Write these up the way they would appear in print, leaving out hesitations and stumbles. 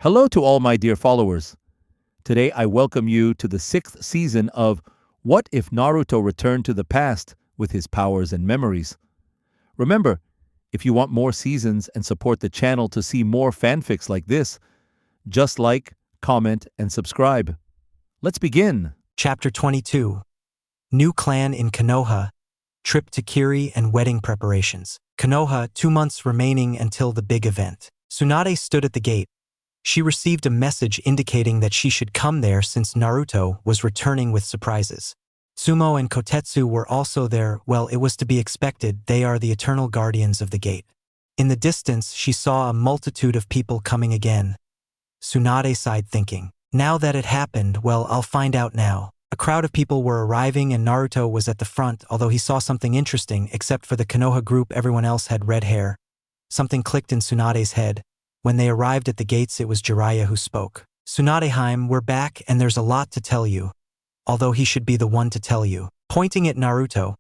Hello to all my dear followers. Today I welcome you to the 6th season of What If Naruto Returned to the Past with His Powers and Memories. Remember, if you want more seasons and support the channel to see more fanfics like this, just like, comment, and subscribe. Let's begin. Chapter 22. New clan in Konoha, trip to Kiri and wedding preparations. Konoha, 2 months remaining until the big event. Tsunade stood at the gate. She received a message indicating that she should come there since Naruto was returning with surprises. Sumo and Kotetsu were also there. Well, it was to be expected, they are the eternal guardians of the gate. In the distance, she saw a multitude of people coming again. Tsunade sighed, thinking, now that it happened, well, I'll find out now. A crowd of people were arriving and Naruto was at the front, although he saw something interesting. Except for the Konoha group, everyone else had red hair. Something clicked in Tsunade's head. When they arrived at the gates, it was Jiraiya who spoke. Tsunadeheim, we're back and there's a lot to tell you. Although he should be the one to tell you. Pointing at Naruto,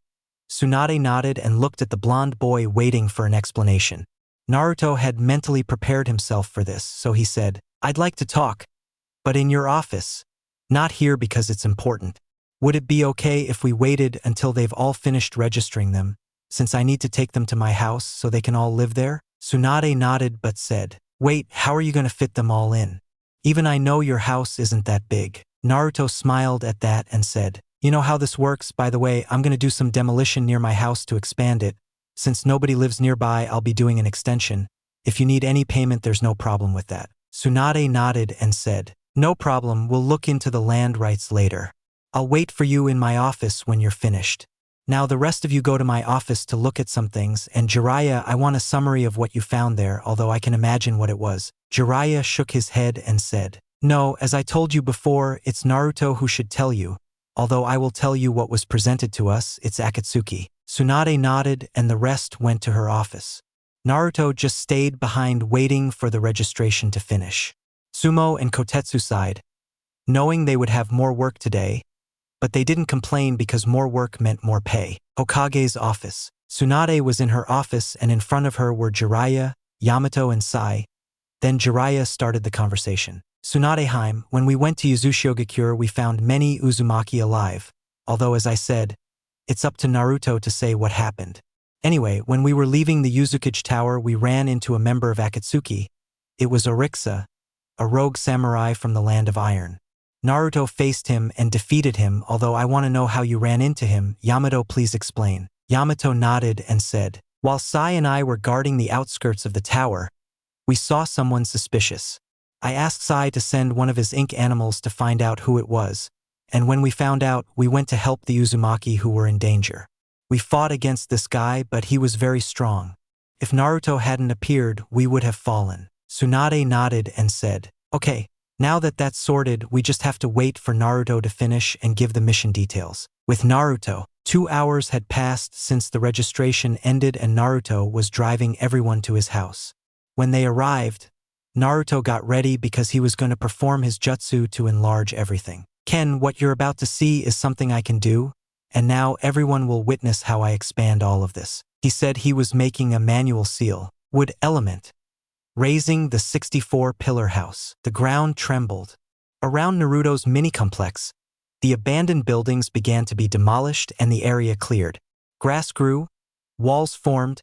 Tsunade nodded and looked at the blonde boy waiting for an explanation. Naruto had mentally prepared himself for this, so he said, I'd like to talk, but in your office. Not here because it's important. Would it be okay if we waited until they've all finished registering them, since I need to take them to my house so they can all live there? Tsunade nodded but said, wait, how are you going to fit them all in? Even I know your house isn't that big. Naruto smiled at that and said, you know how this works, by the way, I'm going to do some demolition near my house to expand it. Since nobody lives nearby, I'll be doing an extension. If you need any payment, there's no problem with that. Tsunade nodded and said, no problem, we'll look into the land rights later. I'll wait for you in my office when you're finished. Now the rest of you go to my office to look at some things, and Jiraiya, I want a summary of what you found there, although I can imagine what it was. Jiraiya shook his head and said, no, as I told you before, it's Naruto who should tell you. Although I will tell you what was presented to us, it's Akatsuki. Tsunade nodded and the rest went to her office. Naruto just stayed behind waiting for the registration to finish. Sumo and Kotetsu sighed, knowing they would have more work today, but they didn't complain because more work meant more pay. Hokage's office. Tsunade was in her office and in front of her were Jiraiya, Yamato and Sai. Then Jiraiya started the conversation. Tsunadeheim, when we went to Uzushiogakure we found many Uzumaki alive, although as I said, it's up to Naruto to say what happened. Anyway, when we were leaving the Uzukage Tower we ran into a member of Akatsuki. It was Orixa, a rogue samurai from the Land of Iron. Naruto faced him and defeated him, although I want to know how you ran into him. Yamato, please explain. Yamato nodded and said, while Sai and I were guarding the outskirts of the tower, we saw someone suspicious. I asked Sai to send one of his ink animals to find out who it was, and when we found out, we went to help the Uzumaki who were in danger. We fought against this guy, but he was very strong. If Naruto hadn't appeared, we would have fallen. Tsunade nodded and said, okay, now that that's sorted, we just have to wait for Naruto to finish and give the mission details. With Naruto, 2 hours had passed since the registration ended and Naruto was driving everyone to his house. When they arrived, Naruto got ready because he was going to perform his jutsu to enlarge everything. Ken, what you're about to see is something I can do, and now everyone will witness how I expand all of this. He said he was making a manual seal, wood element, raising the 64-pillar house. The ground trembled. Around Naruto's mini-complex, the abandoned buildings began to be demolished and the area cleared. Grass grew, walls formed,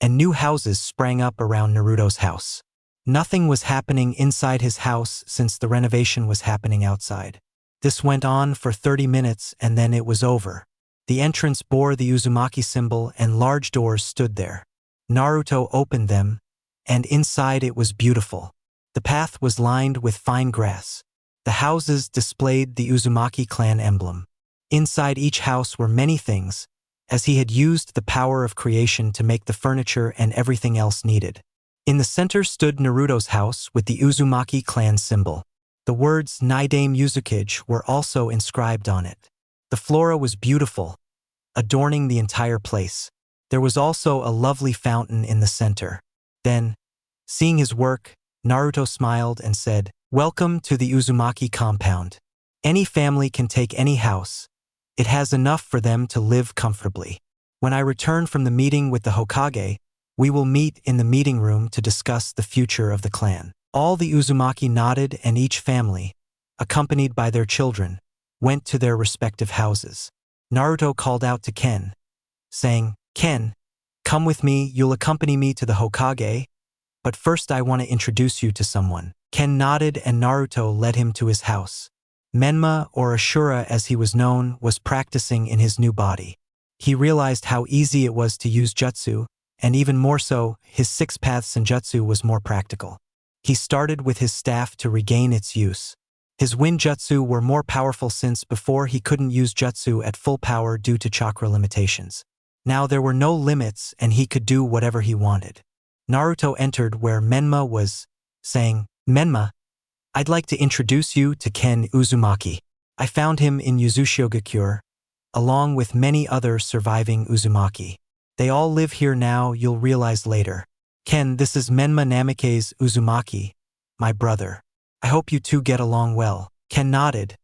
and new houses sprang up around Naruto's house. Nothing was happening inside his house since the renovation was happening outside. This went on for 30 minutes and then it was over. The entrance bore the Uzumaki symbol and large doors stood there. Naruto opened them, and inside it was beautiful. The path was lined with fine grass. The houses displayed the Uzumaki clan emblem. Inside each house were many things, as he had used the power of creation to make the furniture and everything else needed. In the center stood Naruto's house with the Uzumaki clan symbol. The words Naidame Uzukage were also inscribed on it. The flora was beautiful, adorning the entire place. There was also a lovely fountain in the center. Then, seeing his work, Naruto smiled and said, welcome to the Uzumaki compound. Any family can take any house. It has enough for them to live comfortably. When I return from the meeting with the Hokage, we will meet in the meeting room to discuss the future of the clan. All the Uzumaki nodded and each family, accompanied by their children, went to their respective houses. Naruto called out to Ken, saying, "Ken, come with me, you'll accompany me to the Hokage, but first I want to introduce you to someone." Ken nodded and Naruto led him to his house. Menma, or Ashura as he was known, was practicing in his new body. He realized how easy it was to use jutsu, and even more so, his six-path senjutsu was more practical. He started with his staff to regain its use. His wind jutsu were more powerful since before he couldn't use jutsu at full power due to chakra limitations. Now there were no limits and he could do whatever he wanted. Naruto entered where Menma was, saying, "Menma, I'd like to introduce you to Ken Uzumaki. I found him in Uzushigakure, along with many other surviving Uzumaki. They all live here now, you'll realize later. Ken, this is Menma Namikaze Uzumaki, my brother. I hope you two get along well." Ken nodded,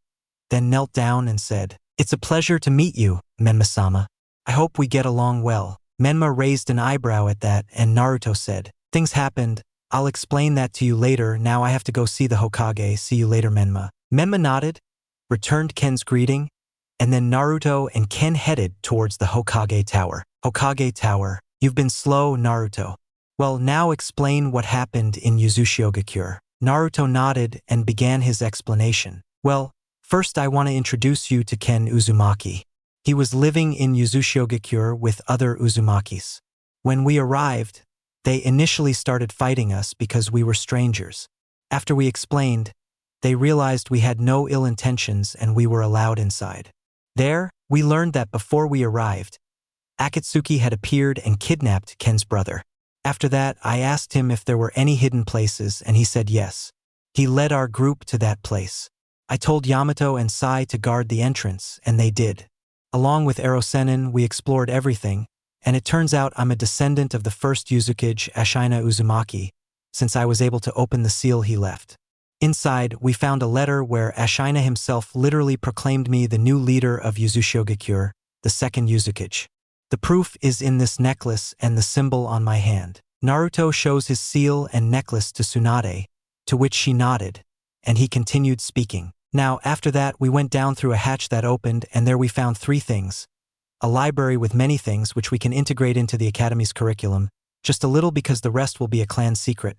then knelt down and said, "It's a pleasure to meet you, Menma-sama. I hope we get along well." Menma raised an eyebrow at that and Naruto said, "Things happened. I'll explain that to you later. Now I have to go see the Hokage. See you later, Menma." Menma nodded, returned Ken's greeting, and then Naruto and Ken headed towards the Hokage Tower. Hokage Tower, you've been slow, Naruto. Well, now explain what happened in Uzushigakure. Naruto nodded and began his explanation. Well, first I want to introduce you to Ken Uzumaki. He was living in Uzushigakure with other Uzumakis. When we arrived, they initially started fighting us because we were strangers. After we explained, they realized we had no ill intentions and we were allowed inside. There, we learned that before we arrived, Akatsuki had appeared and kidnapped Ken's brother. After that, I asked him if there were any hidden places and he said yes. He led our group to that place. I told Yamato and Sai to guard the entrance, and they did. Along with Erosenin, we explored everything, and it turns out I'm a descendant of the first Uzukage Ashina Uzumaki, since I was able to open the seal he left. Inside, we found a letter where Ashina himself literally proclaimed me the new leader of Uzushigakure, the second Uzukage. The proof is in this necklace and the symbol on my hand. Naruto shows his seal and necklace to Tsunade, to which she nodded, and he continued speaking. Now, after that, we went down through a hatch that opened, and there we found 3 things. A library with many things which we can integrate into the Academy's curriculum, just a little because the rest will be a clan secret.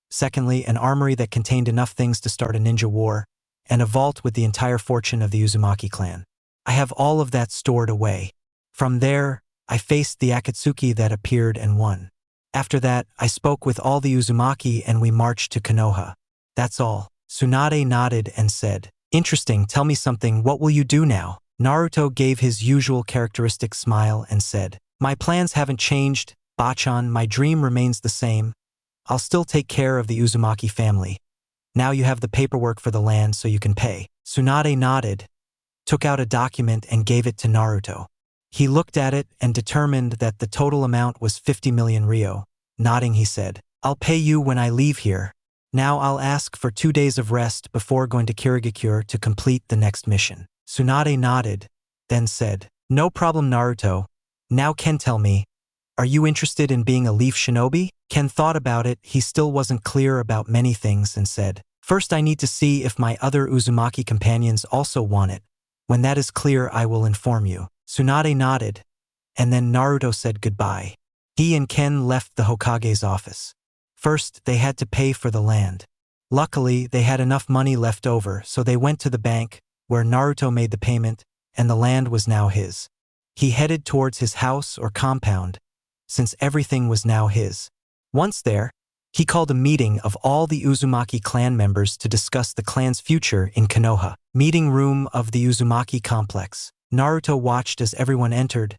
Secondly, an armory that contained enough things to start a ninja war, and a vault with the entire fortune of the Uzumaki clan. I have all of that stored away. From there, I faced the Akatsuki that appeared and won. After that, I spoke with all the Uzumaki and we marched to Konoha. That's all. Tsunade nodded and said, "Interesting, tell me something, what will you do now?" Naruto gave his usual characteristic smile and said, "My plans haven't changed, Bachan, my dream remains the same. I'll still take care of the Uzumaki family. Now you have the paperwork for the land so you can pay." Tsunade nodded, took out a document and gave it to Naruto. He looked at it and determined that the total amount was 50 million ryo. Nodding, he said, "I'll pay you when I leave here. Now I'll ask for 2 days of rest before going to Kirigakure to complete the next mission." Tsunade nodded, then said, "No problem, Naruto. Now Ken, tell me, are you interested in being a leaf shinobi?" Ken thought about it, he still wasn't clear about many things and said, "First I need to see if my other Uzumaki companions also want it. When that is clear I will inform you." Tsunade nodded, and then Naruto said goodbye. He and Ken left the Hokage's office. First, they had to pay for the land. Luckily, they had enough money left over, so they went to the bank, where Naruto made the payment, and the land was now his. He headed towards his house or compound, since everything was now his. Once there, he called a meeting of all the Uzumaki clan members to discuss the clan's future in Konoha. Meeting room of the Uzumaki complex. Naruto watched as everyone entered,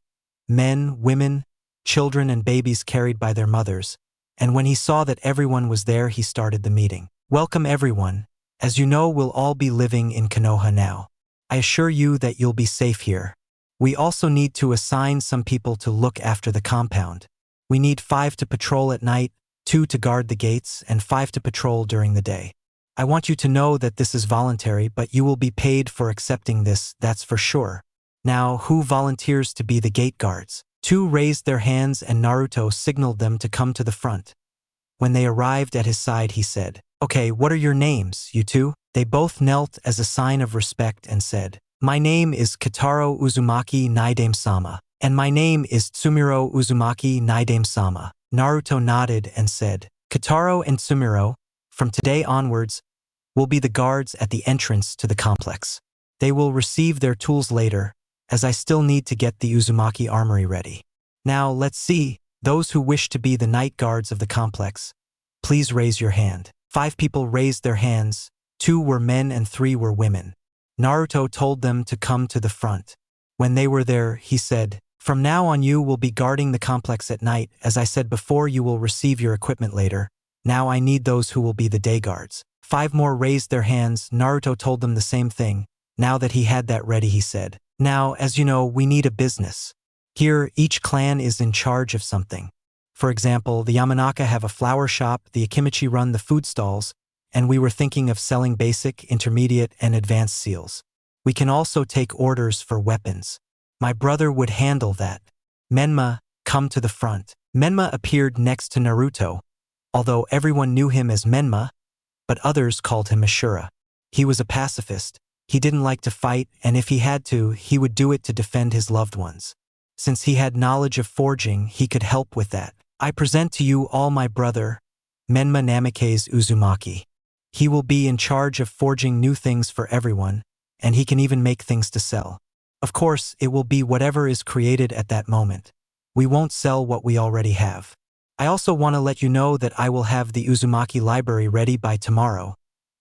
men, women, children and babies carried by their mothers, and when he saw that everyone was there he started the meeting. "Welcome everyone. As you know, we'll all be living in Konoha now. I assure you that you'll be safe here. We also need to assign some people to look after the compound. We need 5 to patrol at night, 2 to guard the gates, and 5 to patrol during the day. I want you to know that this is voluntary, but you will be paid for accepting this, that's for sure. Now, who volunteers to be the gate guards?" 2 raised their hands and Naruto signaled them to come to the front. When they arrived at his side, he said, Okay, what are your names, you two? They both knelt as a sign of respect and said, My name is Kitaro Uzumaki Naidame-sama, and my name is Tsumiro Uzumaki Naidame-sama. Naruto nodded and said, Kitaro and Tsumiro, from today onwards, will be the guards at the entrance to the complex. They will receive their tools later, as I still need to get the Uzumaki armory ready. Now, let's see, those who wish to be the night guards of the complex, please raise your hand. 5 people raised their hands, 2 were men and 3 were women. Naruto told them to come to the front. When they were there, he said, From now on you will be guarding the complex at night. As I said before, you will receive your equipment later. Now I need those who will be the day guards. 5 more raised their hands. Naruto told them the same thing. Now that he had that ready, he said, Now, as you know, we need a business. Here, each clan is in charge of something. For example, the Yamanaka have a flower shop, the Akimichi run the food stalls, and we were thinking of selling basic, intermediate, and advanced seals. We can also take orders for weapons. My brother would handle that. Menma, come to the front. Menma appeared next to Naruto, although everyone knew him as Menma, but others called him Ashura. He was a pacifist. He didn't like to fight, and if he had to, he would do it to defend his loved ones. Since he had knowledge of forging, he could help with that. I present to you all my brother, Menma Namikaze Uzumaki. He will be in charge of forging new things for everyone, and he can even make things to sell. Of course, it will be whatever is created at that moment. We won't sell what we already have. I also want to let you know that I will have the Uzumaki library ready by tomorrow,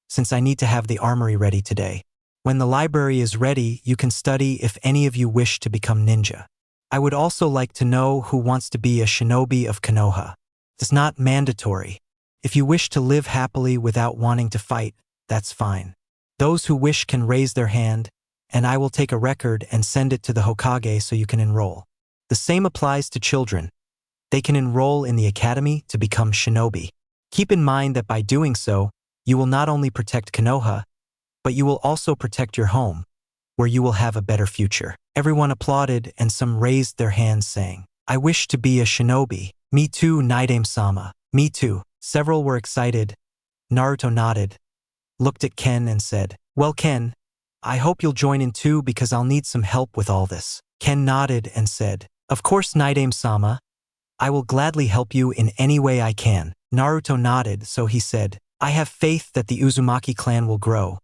since I need to have the armory ready today. When the library is ready, you can study if any of you wish to become ninja. I would also like to know who wants to be a shinobi of Konoha. It's not mandatory. If you wish to live happily without wanting to fight, that's fine. Those who wish can raise their hand, and I will take a record and send it to the Hokage so you can enroll. The same applies to children. They can enroll in the academy to become shinobi. Keep in mind that by doing so, you will not only protect Konoha, but you will also protect your home, where you will have a better future. Everyone applauded and some raised their hands saying, I wish to be a shinobi. Me too, Naidame-sama. Me too. Several were excited. Naruto nodded, looked at Ken and said, Well, Ken, I hope you'll join in too because I'll need some help with all this. Ken nodded and said, Of course, Naidame-sama. I will gladly help you in any way I can. Naruto nodded, so he said, I have faith that the Uzumaki clan will grow,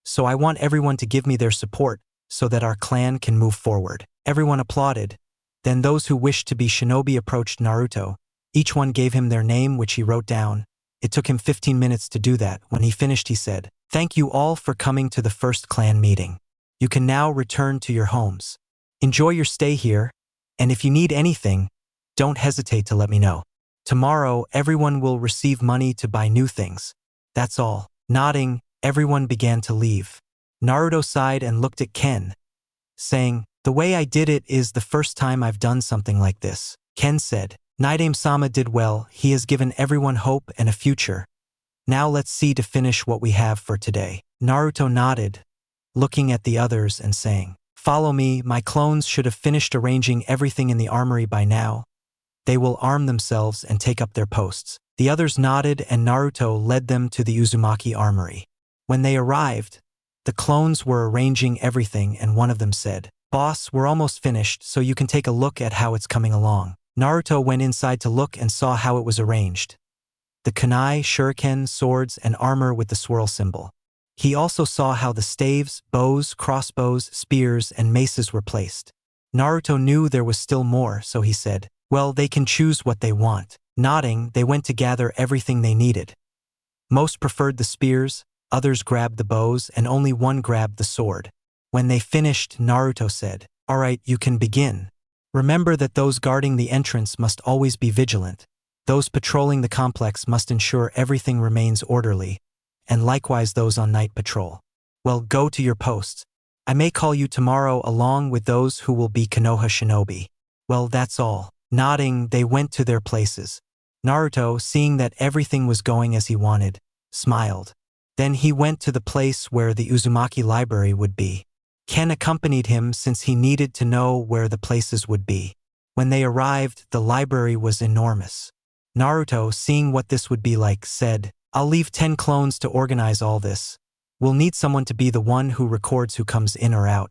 so I want everyone to give me their support so that our clan can move forward. Everyone applauded. Then those who wished to be shinobi approached Naruto. Each one gave him their name, which he wrote down. It took him 15 minutes to do that. When he finished, he said, Thank you all for coming to the first clan meeting. You can now return to your homes. Enjoy your stay here, and if you need anything, don't hesitate to let me know. Tomorrow, everyone will receive money to buy new things. That's all. Nodding, everyone began to leave. Naruto sighed and looked at Ken, saying, The way I did it is the first time I've done something like this. Ken said, Naidame-sama did well. He has given everyone hope and a future. Now let's see to finish what we have for today. Naruto nodded, looking at the others and saying, Follow me, my clones should have finished arranging everything in the armory by now. They will arm themselves and take up their posts. The others nodded and Naruto led them to the Uzumaki armory. When they arrived, the clones were arranging everything and one of them said, Boss, we're almost finished, so you can take a look at how it's coming along. Naruto went inside to look and saw how it was arranged. The kunai, shuriken, swords, and armor with the swirl symbol. He also saw how the staves, bows, crossbows, spears, and maces were placed. Naruto knew there was still more, so he said, Well, they can choose what they want. Nodding, they went to gather everything they needed. Most preferred the spears, others grabbed the bows, and only one grabbed the sword. When they finished, Naruto said, All right, you can begin. Remember that those guarding the entrance must always be vigilant. Those patrolling the complex must ensure everything remains orderly, and likewise those on night patrol. Well, go to your posts. I may call you tomorrow along with those who will be Konoha shinobi. Well, that's all. Nodding, they went to their places. Naruto, seeing that everything was going as he wanted, smiled. Then he went to the place where the Uzumaki library would be. Ken accompanied him since he needed to know where the places would be. When they arrived, the library was enormous. Naruto, seeing what this would be like, said, I'll leave 10 clones to organize all this. We'll need someone to be the one who records who comes in or out.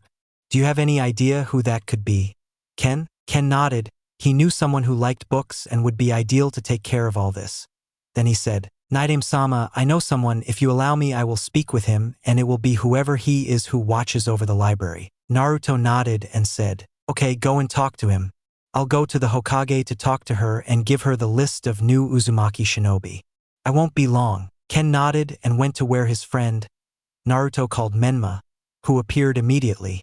Do you have any idea who that could be? Ken? Ken nodded. He knew someone who liked books and would be ideal to take care of all this. Then he said, Naidame-sama, I know someone. If you allow me, I will speak with him, and it will be whoever he is who watches over the library. Naruto nodded and said, Okay, go and talk to him. I'll go to the Hokage to talk to her and give her the list of new Uzumaki shinobi. I won't be long. Ken nodded and went to where his friend, Naruto, called Menma, who appeared immediately,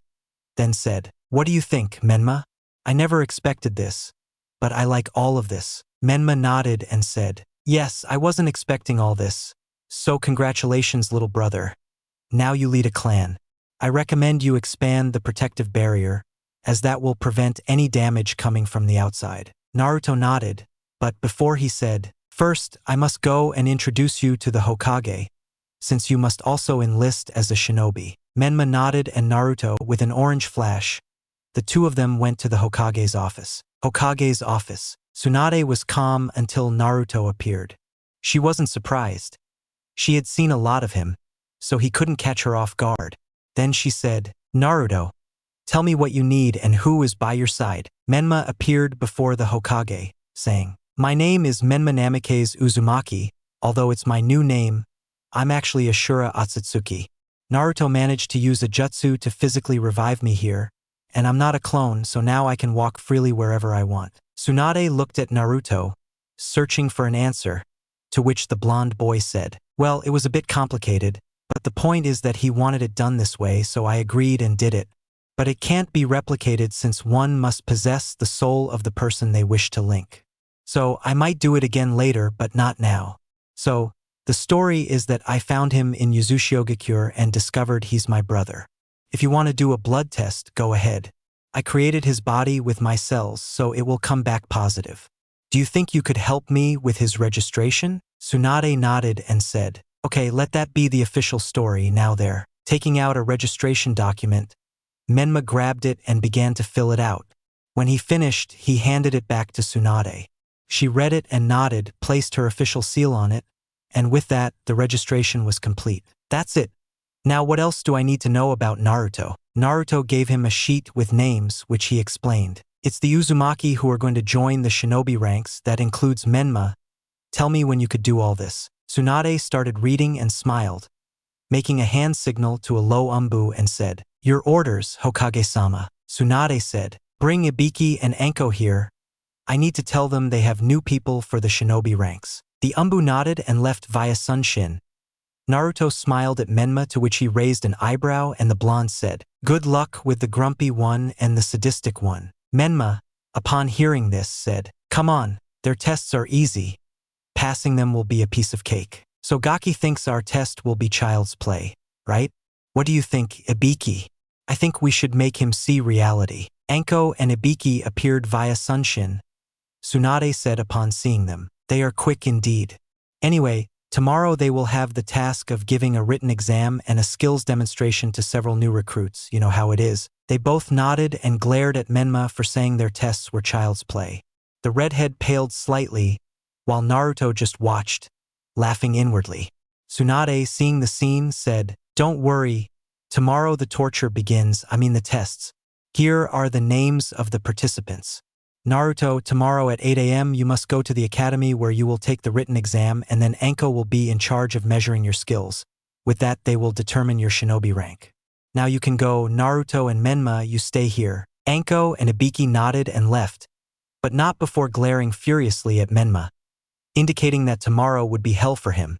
then said, What do you think, Menma? I never expected this, but I like all of this. Menma nodded and said, Yes, I wasn't expecting all this. So congratulations, little brother. Now you lead a clan. I recommend you expand the protective barrier, as that will prevent any damage coming from the outside. Naruto nodded, but before he said, First, I must go and introduce you to the Hokage, since you must also enlist as a shinobi. Menma nodded and Naruto, with an orange flash, the two of them went to the Hokage's office. Hokage's office. Tsunade was calm until Naruto appeared. She wasn't surprised. She had seen a lot of him, so he couldn't catch her off guard. Then she said, Naruto, tell me what you need and who is by your side. Menma appeared before the Hokage, saying, My name is Menma Namikaze Uzumaki, although it's my new name. I'm actually Ashura Otsutsuki. Naruto managed to use a jutsu to physically revive me here, and I'm not a clone, so now I can walk freely wherever I want. Tsunade looked at Naruto, searching for an answer, to which the blonde boy said, Well, it was a bit complicated, but the point is that he wanted it done this way, so I agreed and did it. But it can't be replicated since one must possess the soul of the person they wish to link. So I might do it again later, but not now. So, the story is that I found him in Yuzushiyogakure and discovered he's my brother. If you want to do a blood test, go ahead. I created his body with my cells, so it will come back positive. Do you think you could help me with his registration? Tsunade nodded and said, Okay, let that be the official story now there. Taking out a registration document, Menma grabbed it and began to fill it out. When he finished, he handed it back to Tsunade. She read it and nodded, placed her official seal on it, and with that, the registration was complete. That's it. Now what else do I need to know about Naruto? Naruto gave him a sheet with names, which he explained. It's the Uzumaki who are going to join the shinobi ranks. That includes Menma. Tell me when you could do all this. Tsunade started reading and smiled, making a hand signal to a low umbu and said, Your orders, Hokage-sama. Tsunade said, Bring Ibiki and Anko here. I need to tell them they have new people for the shinobi ranks. The umbu nodded and left via Sunshin. Naruto smiled at Menma, to which he raised an eyebrow, and the blonde said, Good luck with the grumpy one and the sadistic one. Menma, upon hearing this, said, Come on, their tests are easy. Passing them will be a piece of cake. So Gaki thinks our test will be child's play, right? What do you think, Ibiki? I think we should make him see reality. Anko and Ibiki appeared via Sunshin. Tsunade said upon seeing them, They are quick indeed. Anyway, tomorrow they will have the task of giving a written exam and a skills demonstration to several new recruits. You know how it is. They both nodded and glared at Menma for saying their tests were child's play. The redhead paled slightly, while Naruto just watched, laughing inwardly. Tsunade, seeing the scene, said, Don't worry. Tomorrow the torture begins, the tests. Here are the names of the participants. Naruto, tomorrow at 8 a.m. you must go to the academy where you will take the written exam, and then Anko will be in charge of measuring your skills. With that, they will determine your shinobi rank. Now you can go. Naruto and Menma, you stay here. Anko and Ibiki nodded and left, but not before glaring furiously at Menma, indicating that tomorrow would be hell for him.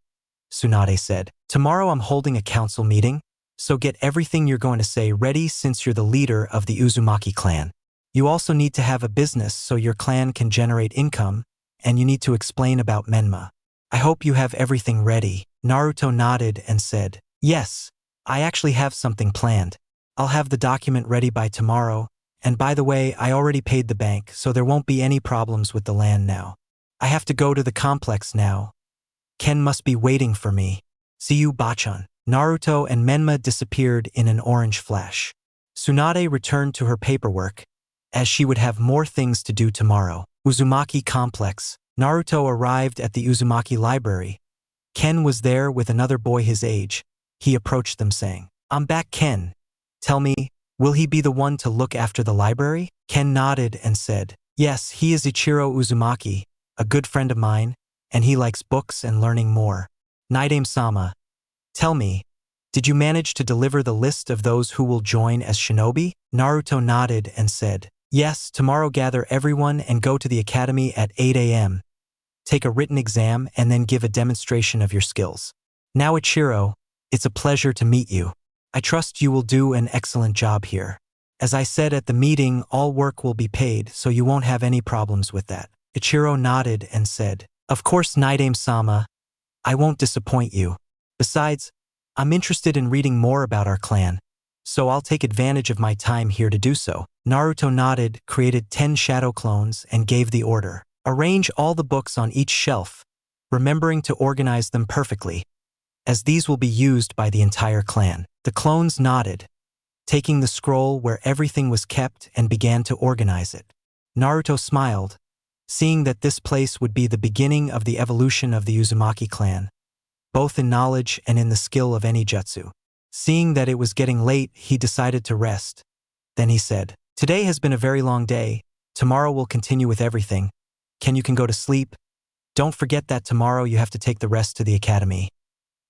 Tsunade said, Tomorrow I'm holding a council meeting, so get everything you're going to say ready since you're the leader of the Uzumaki clan. You also need to have a business so your clan can generate income, and you need to explain about Menma. I hope you have everything ready. Naruto nodded and said, Yes, I actually have something planned. I'll have the document ready by tomorrow, and by the way, I already paid the bank, so there won't be any problems with the land now. I have to go to the complex now. Ken must be waiting for me. See you, Bachan. Naruto and Menma disappeared in an orange flash. Tsunade returned to her paperwork, as she would have more things to do tomorrow. Uzumaki Complex. Naruto arrived at the Uzumaki Library, Ken was there with another boy his age. He approached them saying, "I'm back, Ken. Tell me, will he be the one to look after the library?" Ken nodded and said, "Yes, he is Ichiro Uzumaki, a good friend of mine, and he likes books and learning more." Naidame-sama, tell me, did you manage to deliver the list of those who will join as shinobi? Naruto nodded and said, "Yes, tomorrow gather everyone and go to the academy at 8 a.m. Take a written exam and then give a demonstration of your skills. Now Ichiro, it's a pleasure to meet you. I trust you will do an excellent job here. As I said at the meeting, all work will be paid, so you won't have any problems with that." Ichiro nodded and said, "Of course, Naidame-sama, I won't disappoint you. Besides, I'm interested in reading more about our clan, so I'll take advantage of my time here to do so." Naruto nodded, created 10 shadow clones, and gave the order. Arrange all the books on each shelf, remembering to organize them perfectly, as these will be used by the entire clan. The clones nodded, taking the scroll where everything was kept and began to organize it. Naruto smiled, seeing that this place would be the beginning of the evolution of the Uzumaki clan, both in knowledge and in the skill of any jutsu. Seeing that it was getting late, he decided to rest. Then he said, "Today has been a very long day. Tomorrow we'll continue with everything. You can go to sleep. Don't forget that tomorrow you have to take the rest to the academy.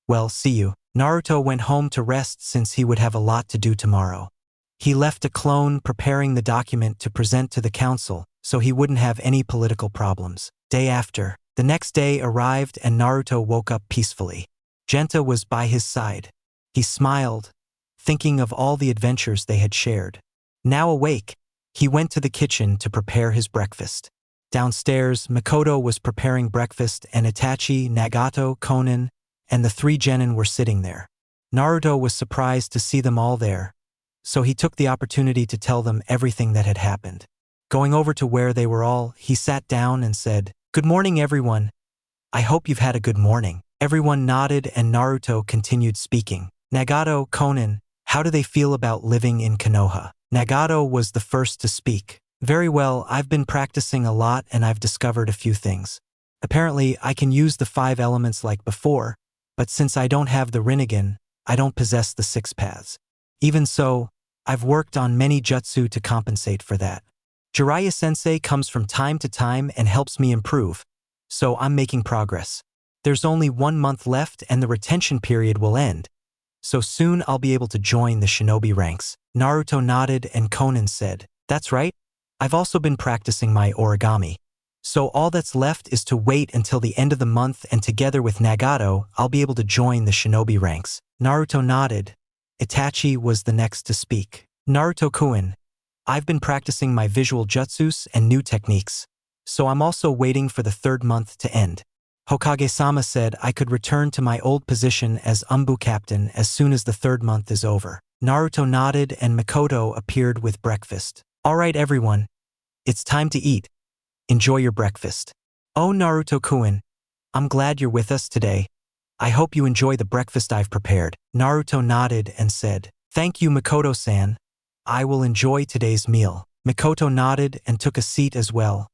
Well, see you." Naruto went home to rest since he would have a lot to do tomorrow. He left a clone preparing the document to present to the council, so he wouldn't have any political problems. Day after, the next day arrived and Naruto woke up peacefully. Genta was by his side. He smiled, thinking of all the adventures they had shared. Now awake, he went to the kitchen to prepare his breakfast. Downstairs, Makoto was preparing breakfast and Itachi, Nagato, Konan, and the 3 genin were sitting there. Naruto was surprised to see them all there, so he took the opportunity to tell them everything that had happened. Going over to where they were all, he sat down and said, "Good morning, everyone. I hope you've had a good morning." Everyone nodded and Naruto continued speaking. "Nagato, Konan, how do they feel about living in Konoha?" Nagato was the first to speak. "Very well, I've been practicing a lot and I've discovered a few things. Apparently, I can use the 5 elements like before, but since I don't have the Rinnegan, I don't possess the 6 paths. Even so, I've worked on many jutsu to compensate for that. Jiraiya-sensei comes from time to time and helps me improve, so I'm making progress. There's only 1 month left and the retention period will end, so soon I'll be able to join the shinobi ranks." Naruto nodded and Konan said, "That's right. I've also been practicing my origami. So all that's left is to wait until the end of the month and together with Nagato, I'll be able to join the shinobi ranks." Naruto nodded. Itachi was the next to speak. "Naruto-kun, I've been practicing my visual jutsus and new techniques, so I'm also waiting for the 3rd month to end. Hokage-sama said I could return to my old position as Umbu captain as soon as the 3rd month is over." Naruto nodded and Makoto appeared with breakfast. "All right, everyone. It's time to eat. Enjoy your breakfast." "Oh, Naruto-kun, I'm glad you're with us today. I hope you enjoy the breakfast I've prepared." Naruto nodded and said, "Thank you, Makoto-san. I will enjoy today's meal." Makoto nodded and took a seat as well.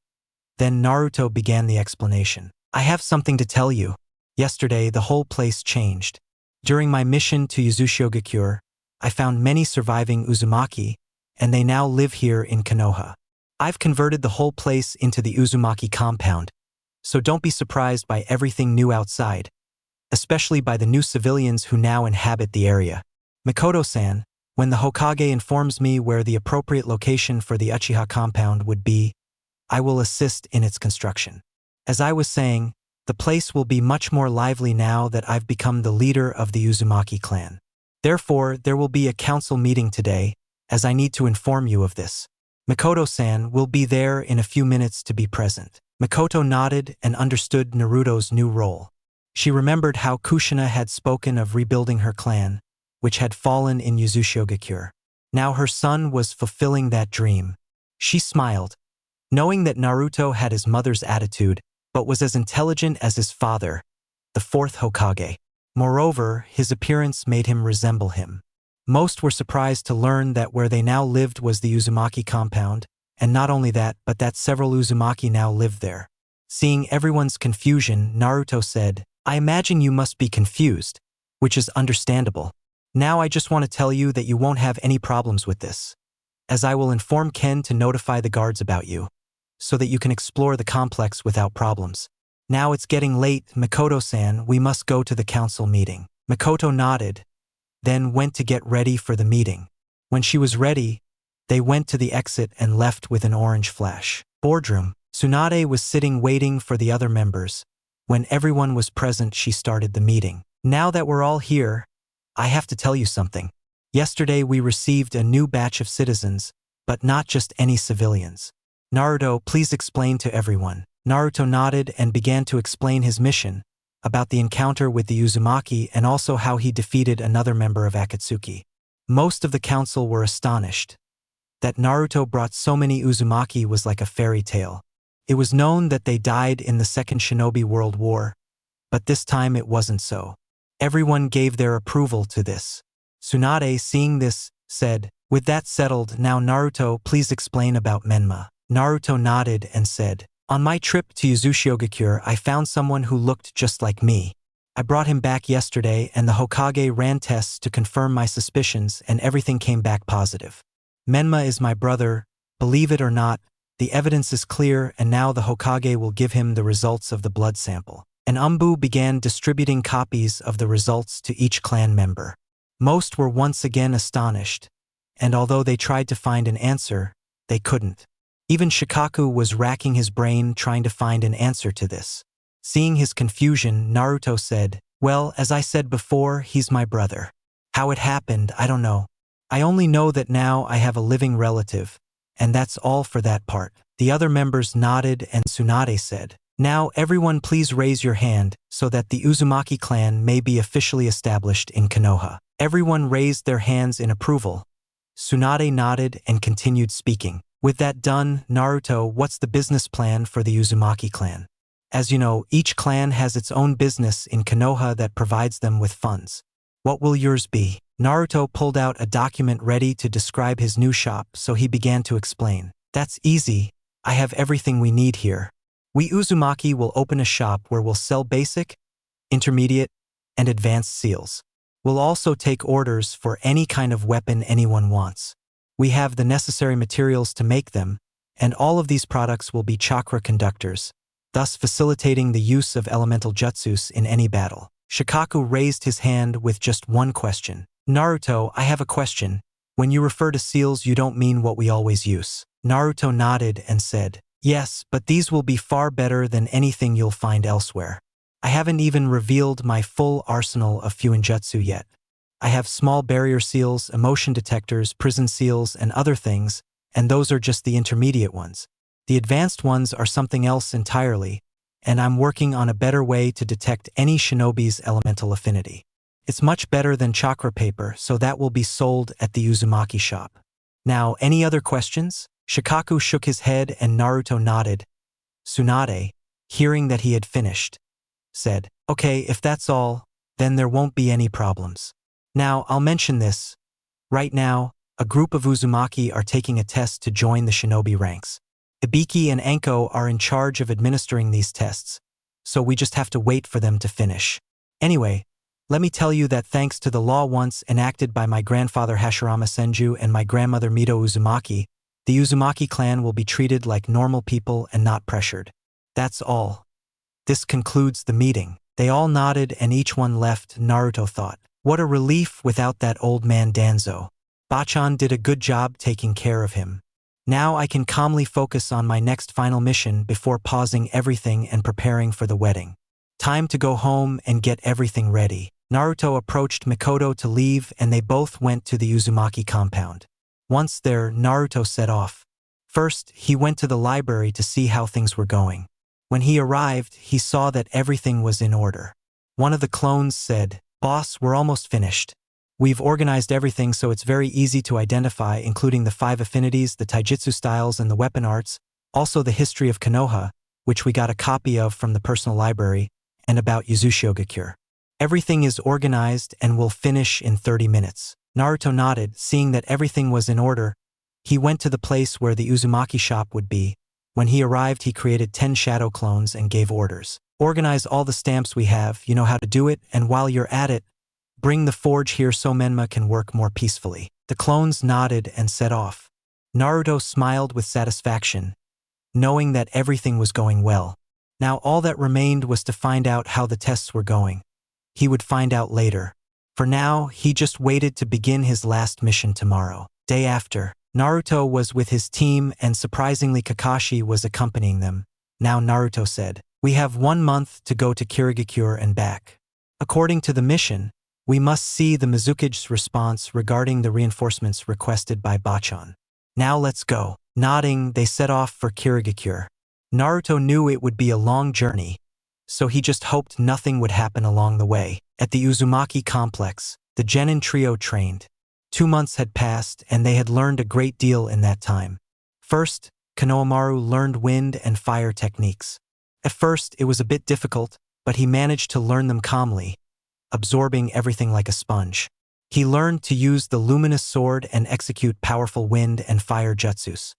Then Naruto began the explanation. "I have something to tell you. Yesterday, the whole place changed. During my mission to Uzushio-gakure, I found many surviving Uzumaki, and they now live here in Konoha. I've converted the whole place into the Uzumaki compound, so don't be surprised by everything new outside, especially by the new civilians who now inhabit the area. Makoto-san, when the Hokage informs me where the appropriate location for the Uchiha compound would be, I will assist in its construction. As I was saying, the place will be much more lively now that I've become the leader of the Uzumaki clan. Therefore, there will be a council meeting today, as I need to inform you of this. Makoto-san will be there in a few minutes to be present." Makoto nodded and understood Naruto's new role. She remembered how Kushina had spoken of rebuilding her clan, which had fallen in Uzushio-gakure. Now her son was fulfilling that dream. She smiled, knowing that Naruto had his mother's attitude, but was as intelligent as his father, the 4th Hokage. Moreover, his appearance made him resemble him. Most were surprised to learn that where they now lived was the Uzumaki compound, and not only that, but that several Uzumaki now lived there. Seeing everyone's confusion, Naruto said, I imagine you must be confused, which is understandable. Now I just want to tell you that you won't have any problems with this, as I will inform Ken to notify the guards about you, so that you can explore the complex without problems. Now it's getting late, Mikoto-san, we must go to the council meeting. Mikoto nodded, then went to get ready for the meeting. When she was ready, they went to the exit and left with an orange flash. Boardroom. Tsunade was sitting waiting for the other members. When everyone was present, she started the meeting. Now that we're all here, I have to tell you something. Yesterday we received a new batch of citizens, but not just any civilians. Naruto, please explain to everyone. Naruto nodded and began to explain his mission, about the encounter with the Uzumaki and also how he defeated another member of Akatsuki. Most of the council were astonished. That Naruto brought so many Uzumaki was like a fairy tale. It was known that they died in the Second Shinobi World War, but this time it wasn't so. Everyone gave their approval to this. Tsunade, seeing this, said, "With that settled, now Naruto, please explain about Menma." Naruto nodded and said, "On my trip to Uzushigakure, I found someone who looked just like me. I brought him back yesterday and the Hokage ran tests to confirm my suspicions and everything came back positive. Menma is my brother, believe it or not, the evidence is clear and now the Hokage will give him the results of the blood sample." And Umbu began distributing copies of the results to each clan member. Most were once again astonished, and although they tried to find an answer, they couldn't. Even Shikaku was racking his brain trying to find an answer to this. Seeing his confusion, Naruto said, "Well, as I said before, he's my brother. How it happened, I don't know. I only know that now I have a living relative, and that's all for that part." The other members nodded and Tsunade said, "Now everyone please raise your hand so that the Uzumaki clan may be officially established in Konoha." Everyone raised their hands in approval. Tsunade nodded and continued speaking. "With that done, Naruto, what's the business plan for the Uzumaki clan? As you know, each clan has its own business in Konoha that provides them with funds. What will yours be?" Naruto pulled out a document ready to describe his new shop, so he began to explain. "That's easy. I have everything we need here. We Uzumaki will open a shop where we'll sell basic, intermediate, and advanced seals. We'll also take orders for any kind of weapon anyone wants. We have the necessary materials to make them, and all of these products will be chakra conductors, thus facilitating the use of elemental jutsus in any battle." Shikaku raised his hand with just one question. "Naruto, I have a question. When you refer to seals, you don't mean what we always use." Naruto nodded and said, "Yes, but these will be far better than anything you'll find elsewhere. I haven't even revealed my full arsenal of Fuinjutsu yet. I have small barrier seals, emotion detectors, prison seals, and other things, and those are just the intermediate ones. The advanced ones are something else entirely, and I'm working on a better way to detect any shinobi's elemental affinity. It's much better than chakra paper, so that will be sold at the Uzumaki shop. Now, any other questions?" Shikaku shook his head and Naruto nodded. Tsunade, hearing that he had finished, said, "Okay, if that's all, then there won't be any problems. Now, I'll mention this. Right now, a group of Uzumaki are taking a test to join the shinobi ranks. Ibiki and Anko are in charge of administering these tests, so we just have to wait for them to finish. Anyway, let me tell you that thanks to the law once enacted by my grandfather Hashirama Senju and my grandmother Mito Uzumaki, the Uzumaki clan will be treated like normal people and not pressured. That's all. This concludes the meeting." They all nodded and each one left. Naruto thought, what a relief without that old man Danzo. Bachan did a good job taking care of him. Now I can calmly focus on my next final mission before pausing everything and preparing for the wedding. Time to go home and get everything ready. Naruto approached Mikoto to leave and they both went to the Uzumaki compound. Once there, Naruto set off. First, he went to the library to see how things were going. When he arrived, he saw that everything was in order. One of the clones said, "Boss, we're almost finished. We've organized everything so it's very easy to identify, including the 5 affinities, the taijutsu styles, and the weapon arts, also the history of Konoha, which we got a copy of from the personal library, and about Uzushigakure. Everything is organized and will finish in 30 minutes. Naruto nodded, seeing that everything was in order. He went to the place where the Uzumaki shop would be. When he arrived, he created 10 shadow clones and gave orders. Organize all the stamps we have, you know how to do it, and while you're at it, bring the forge here so Menma can work more peacefully. The clones nodded and set off. Naruto smiled with satisfaction, knowing that everything was going well. Now all that remained was to find out how the tests were going. He would find out later. For now, he just waited to begin his last mission tomorrow. Day after, Naruto was with his team and surprisingly Kakashi was accompanying them. Now Naruto said, "We have 1 month to go to Kirigakure and back. According to the mission, we must see the Mizuki's response regarding the reinforcements requested by Bachan. Now let's go." Nodding, they set off for Kirigakure. Naruto knew it would be a long journey, so he just hoped nothing would happen along the way. At the Uzumaki complex, the Genin trio trained. 2 months had passed and they had learned a great deal in that time. First, Konohamaru learned wind and fire techniques. At first, it was a bit difficult, but he managed to learn them calmly, absorbing everything like a sponge. He learned to use the luminous sword and execute powerful wind and fire jutsus.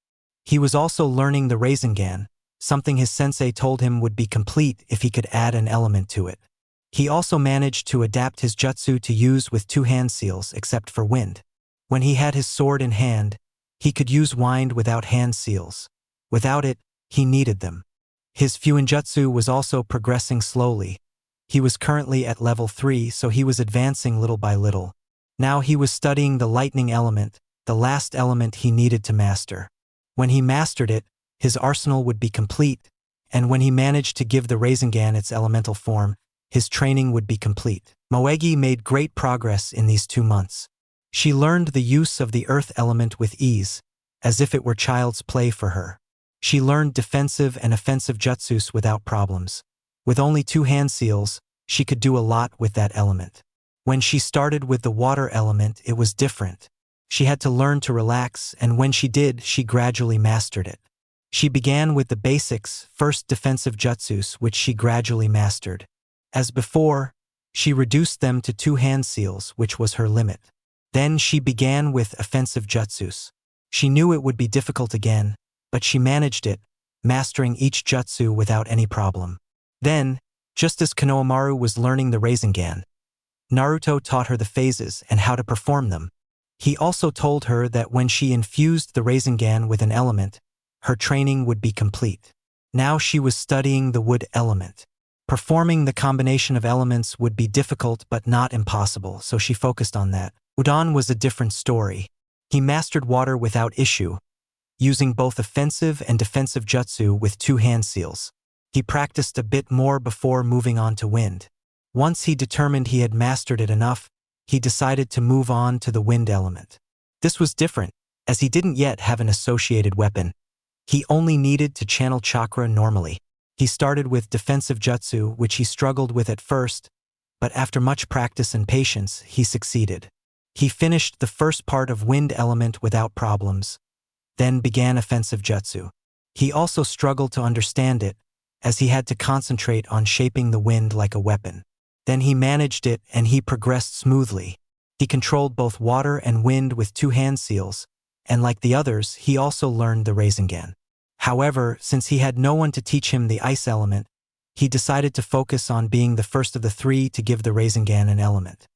He was also learning the Rasengan, something his sensei told him would be complete if he could add an element to it. He also managed to adapt his jutsu to use with 2 hand seals except for wind. When he had his sword in hand, he could use wind without hand seals. Without it, he needed them. His Fuinjutsu was also progressing slowly. He was currently at level 3, so he was advancing little by little. Now he was studying the lightning element, the last element he needed to master. When he mastered it, his arsenal would be complete, and when he managed to give the Rasengan its elemental form, his training would be complete. Moegi made great progress in these 2 months. She learned the use of the earth element with ease, as if it were child's play for her. She learned defensive and offensive jutsus without problems. With only 2 hand seals, she could do a lot with that element. When she started with the water element, it was different. She had to learn to relax, and when she did, she gradually mastered it. She began with the basics, first defensive jutsus, which she gradually mastered. As before, she reduced them to 2 hand seals, which was her limit. Then she began with offensive jutsus. She knew it would be difficult again, but she managed it, mastering each jutsu without any problem. Then, just as Konohamaru was learning the Rasengan, Naruto taught her the phases and how to perform them. He also told her that when she infused the Rasengan with an element, her training would be complete. Now she was studying the wood element. Performing the combination of elements would be difficult but not impossible, so she focused on that. Udon was a different story. He mastered water without issue, using both offensive and defensive jutsu with 2 hand seals. He practiced a bit more before moving on to wind. Once he determined he had mastered it enough, he decided to move on to the wind element. This was different, as he didn't yet have an associated weapon. He only needed to channel chakra normally. He started with defensive jutsu, which he struggled with at first, but after much practice and patience, he succeeded. He finished the first part of wind element without problems, then began offensive jutsu. He also struggled to understand it, as he had to concentrate on shaping the wind like a weapon. Then he managed it and he progressed smoothly. He controlled both water and wind with 2 hand seals, and like the others, he also learned the Rasengan. However, since he had no one to teach him the ice element, he decided to focus on being the first of the 3 to give the Rasengan an element.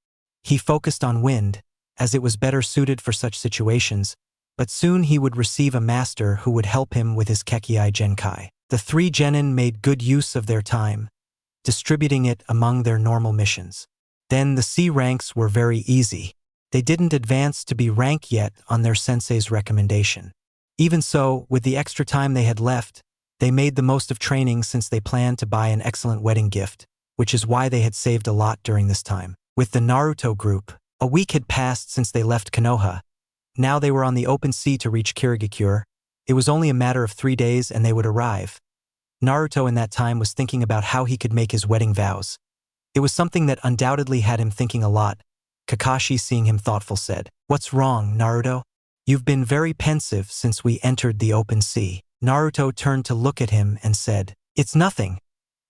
He focused on wind, as it was better suited for such situations, but soon he would receive a master who would help him with his Kekkei Genkai. The 3 genin made good use of their time, distributing it among their normal missions. Then the C ranks were very easy. They didn't advance to be rank yet on their sensei's recommendation. Even so, with the extra time they had left, they made the most of training since they planned to buy an excellent wedding gift, which is why they had saved a lot during this time. With the Naruto group, a week had passed since they left Konoha. Now they were on the open sea to reach Kirigakure. It was only a matter of 3 days and they would arrive. Naruto in that time was thinking about how he could make his wedding vows. It was something that undoubtedly had him thinking a lot. Kakashi, seeing him thoughtful, said, "What's wrong, Naruto? You've been very pensive since we entered the open sea." Naruto turned to look at him and said, "It's nothing.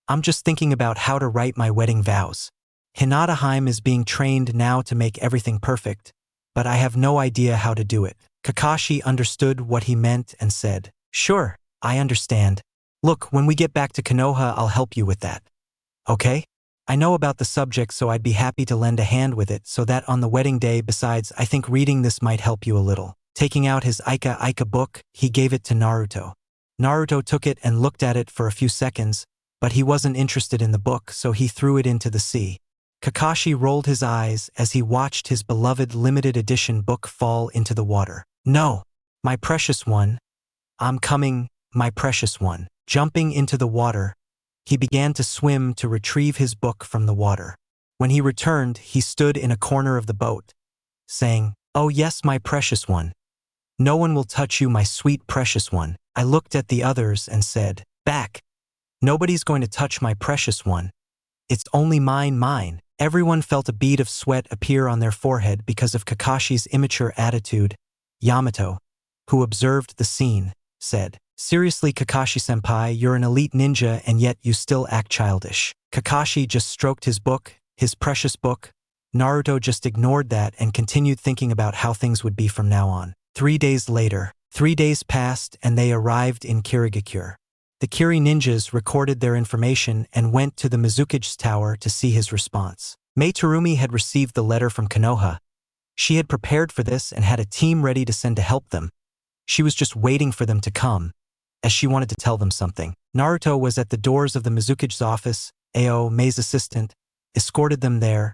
I'm just thinking about how to write my wedding vows. Hinataheim is being trained now to make everything perfect, but I have no idea how to do it." Kakashi understood what he meant and said, "Sure, I understand. Look, when we get back to Konoha, I'll help you with that." okay? I know about the subject, so I'd be happy to lend a hand with it so that on the wedding day, besides, I think reading this might help you a little. Taking out his Ika book, he gave it to Naruto. Naruto took it and looked at it for a few seconds, but he wasn't interested in the book, so he threw it into the sea. Kakashi rolled his eyes as he watched his beloved limited edition book fall into the water. No, my precious one. I'm coming, my precious one. Jumping into the water, he began to swim to retrieve his book from the water. When he returned, he stood in a corner of the boat, saying, "Oh yes, my precious one. No one will touch you, my sweet precious one." I looked at the others and said, "Back. Nobody's going to touch my precious one. It's only mine." Everyone felt a bead of sweat appear on their forehead because of Kakashi's immature attitude. Yamato, who observed the scene, said, "Seriously, Kakashi-senpai, you're an elite ninja and yet you still act childish." Kakashi just stroked his book, his precious book. Naruto just ignored that and continued thinking about how things would be from now on. 3 days later, 3 days passed and they arrived in Kirigakure. The Kiri ninjas recorded their information and went to the Mizuki's tower to see his response. Mei Terumi had received the letter from Konoha. She had prepared for this and had a team ready to send to help them. She was just waiting for them to come, as she wanted to tell them something. Naruto was at the doors of the Mizuki's office. Ao, Mei's assistant, escorted them there.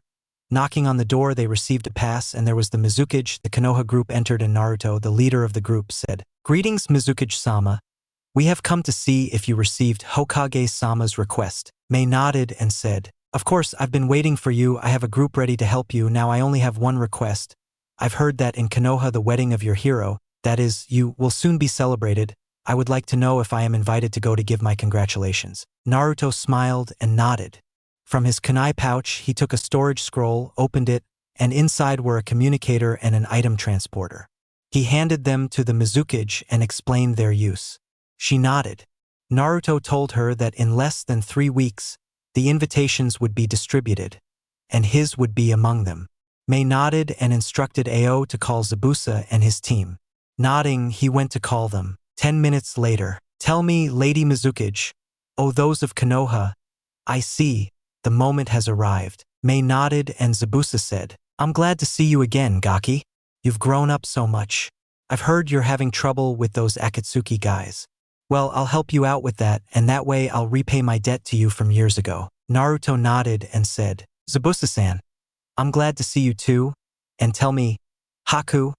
Knocking on the door, they received a pass, and there was the Mizuki. The Konoha group entered, and Naruto, the leader of the group, said, "Greetings, Mizuki-sama. We have come to see if you received Hokage-sama's request." Mei nodded and said, "Of course, I've been waiting for you. I have a group ready to help you. Now I only have one request. I've heard that in Konoha the wedding of your hero, that is, you, will soon be celebrated. I would like to know if I am invited to go to give my congratulations." Naruto smiled and nodded. From his kunai pouch, he took a storage scroll, opened it, and inside were a communicator and an item transporter. He handed them to the Mizuki and explained their use. She nodded. Naruto told her that in less than 3 weeks, the invitations would be distributed, and his would be among them. Mei nodded and instructed Ao to call Zabusa and his team. Nodding, he went to call them. 10 minutes later, "Tell me, Lady Mizuki, oh those of Konoha, I see, the moment has arrived." Mei nodded and Zabusa said, "I'm glad to see you again, Gaki. You've grown up so much. I've heard you're having trouble with those Akatsuki guys. Well, I'll help you out with that, and that way I'll repay my debt to you from years ago." Naruto nodded and said, "Zabusa-san, I'm glad to see you too. And tell me, Haku,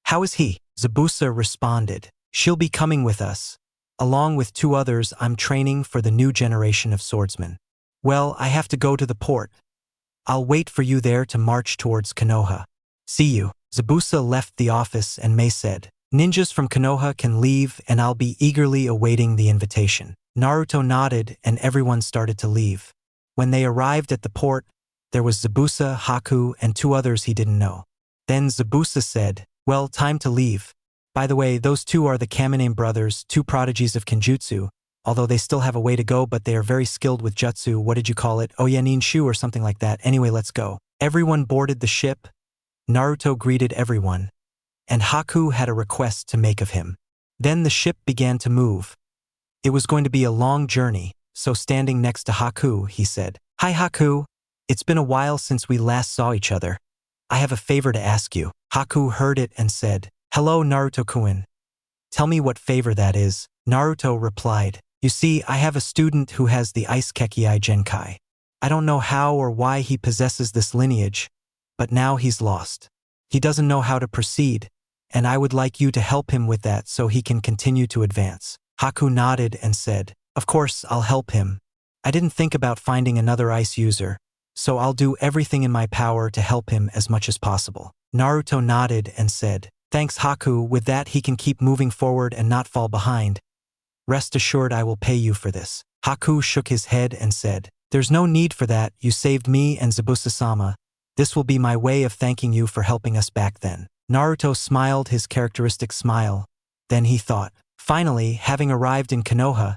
how is he?" Zabusa responded, "She'll be coming with us. Along with 2 others I'm training for the new generation of swordsmen. Well, I have to go to the port. I'll wait for you there to march towards Konoha. See you." Zabusa left the office and Mei said, "Ninjas from Konoha can leave and I'll be eagerly awaiting the invitation." Naruto nodded and everyone started to leave. When they arrived at the port, there was Zabusa, Haku, and 2 others he didn't know. Then Zabusa said, "Well, time to leave. By the way, those 2 are the Kamine brothers, 2 prodigies of Kenjutsu, although they still have a way to go, but they are very skilled with jutsu. What did you call it? Oyaninshu or something like that. Anyway, let's go." Everyone boarded the ship. Naruto greeted everyone, and Haku had a request to make of him. Then the ship began to move. It was going to be a long journey, so standing next to Haku, he said, "Hi Haku, it's been a while since we last saw each other. I have a favor to ask you." Haku heard it and said, "Hello Naruto-kun. Tell me what favor that is." Naruto replied, "You see, I have a student who has the Isekeki Genkai. I don't know how or why he possesses this lineage, but now he's lost. He doesn't know how to proceed, and I would like you to help him with that so he can continue to advance." Haku nodded and said, "Of course, I'll help him. I didn't think about finding another ice user, so I'll do everything in my power to help him as much as possible." Naruto nodded and said, "Thanks Haku, with that he can keep moving forward and not fall behind. Rest assured I will pay you for this." Haku shook his head and said, "There's no need for that, you saved me and Zabusa-sama. This will be my way of thanking you for helping us back then." Naruto smiled his characteristic smile. Then he thought, finally, having arrived in Konoha,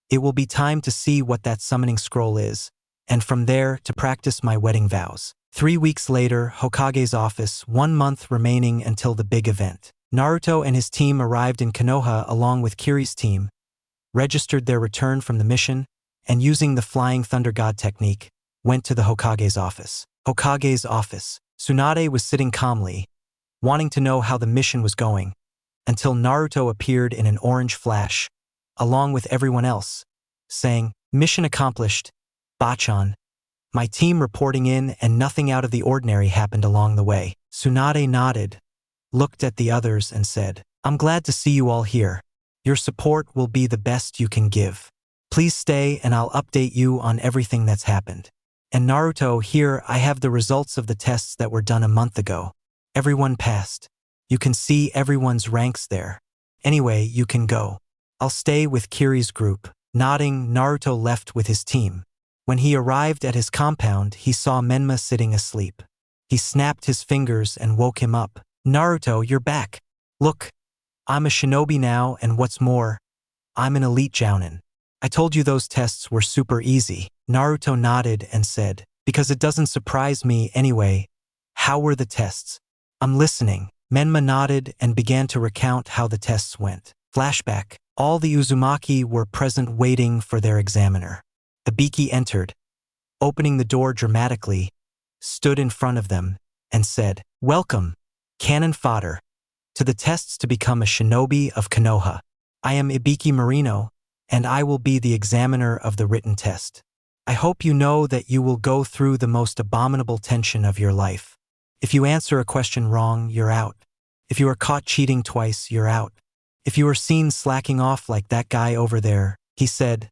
it will be time to see what that summoning scroll is, and from there to practice my wedding vows. 3 weeks later, Hokage's office, 1 month remaining until the big event. Naruto and his team arrived in Konoha along with Kiri's team, registered their return from the mission, and using the flying thunder god technique, went to the Hokage's office. Hokage's office. Tsunade was sitting calmly, wanting to know how the mission was going, until Naruto appeared in an orange flash, along with everyone else, saying, "Mission accomplished, Bachan." My team reporting in and nothing out of the ordinary happened along the way. Tsunade nodded, looked at the others and said, "I'm glad to see you all here. Your support will be the best you can give. Please stay and I'll update you on everything that's happened. And Naruto, here I have the results of the tests that were done a month ago. Everyone passed. You can see everyone's ranks there. Anyway, you can go. I'll stay with Kiri's group." Nodding, Naruto left with his team. When he arrived at his compound, he saw Menma sitting asleep. He snapped his fingers and woke him up. "Naruto, you're back. Look, I'm a shinobi now, and what's more, I'm an elite jounin. I told you those tests were super easy." Naruto nodded and said, "Because it doesn't surprise me anyway. How were the tests?" "I'm listening." Menma nodded and began to recount how the tests went. Flashback. All the Uzumaki were present waiting for their examiner. Ibiki entered, opening the door dramatically, stood in front of them, and said, "Welcome, cannon fodder, to the tests to become a shinobi of Konoha. I am Ibiki Marino, and I will be the examiner of the written test. I hope you know that you will go through the most abominable tension of your life. If you answer a question wrong, you're out. If you are caught cheating twice, you're out. If you are seen slacking off like that guy over there," he said,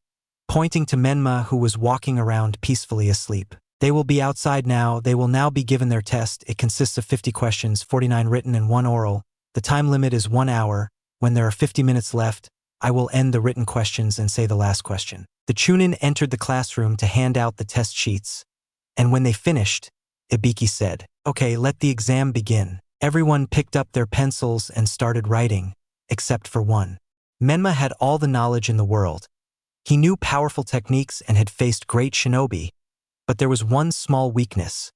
pointing to Menma, who was walking around peacefully asleep. "They will be outside now. They will now be given their test. It consists of 50 questions, 49 written and 1 oral. The time limit is 1 hour. When there are 50 minutes left, I will end the written questions and say the last question." The Chunin entered the classroom to hand out the test sheets, and when they finished, Ibiki said, "Okay, let the exam begin." Everyone picked up their pencils and started writing, except for one. Menma had all the knowledge in the world. He knew powerful techniques and had faced great shinobi, but there was one small weakness: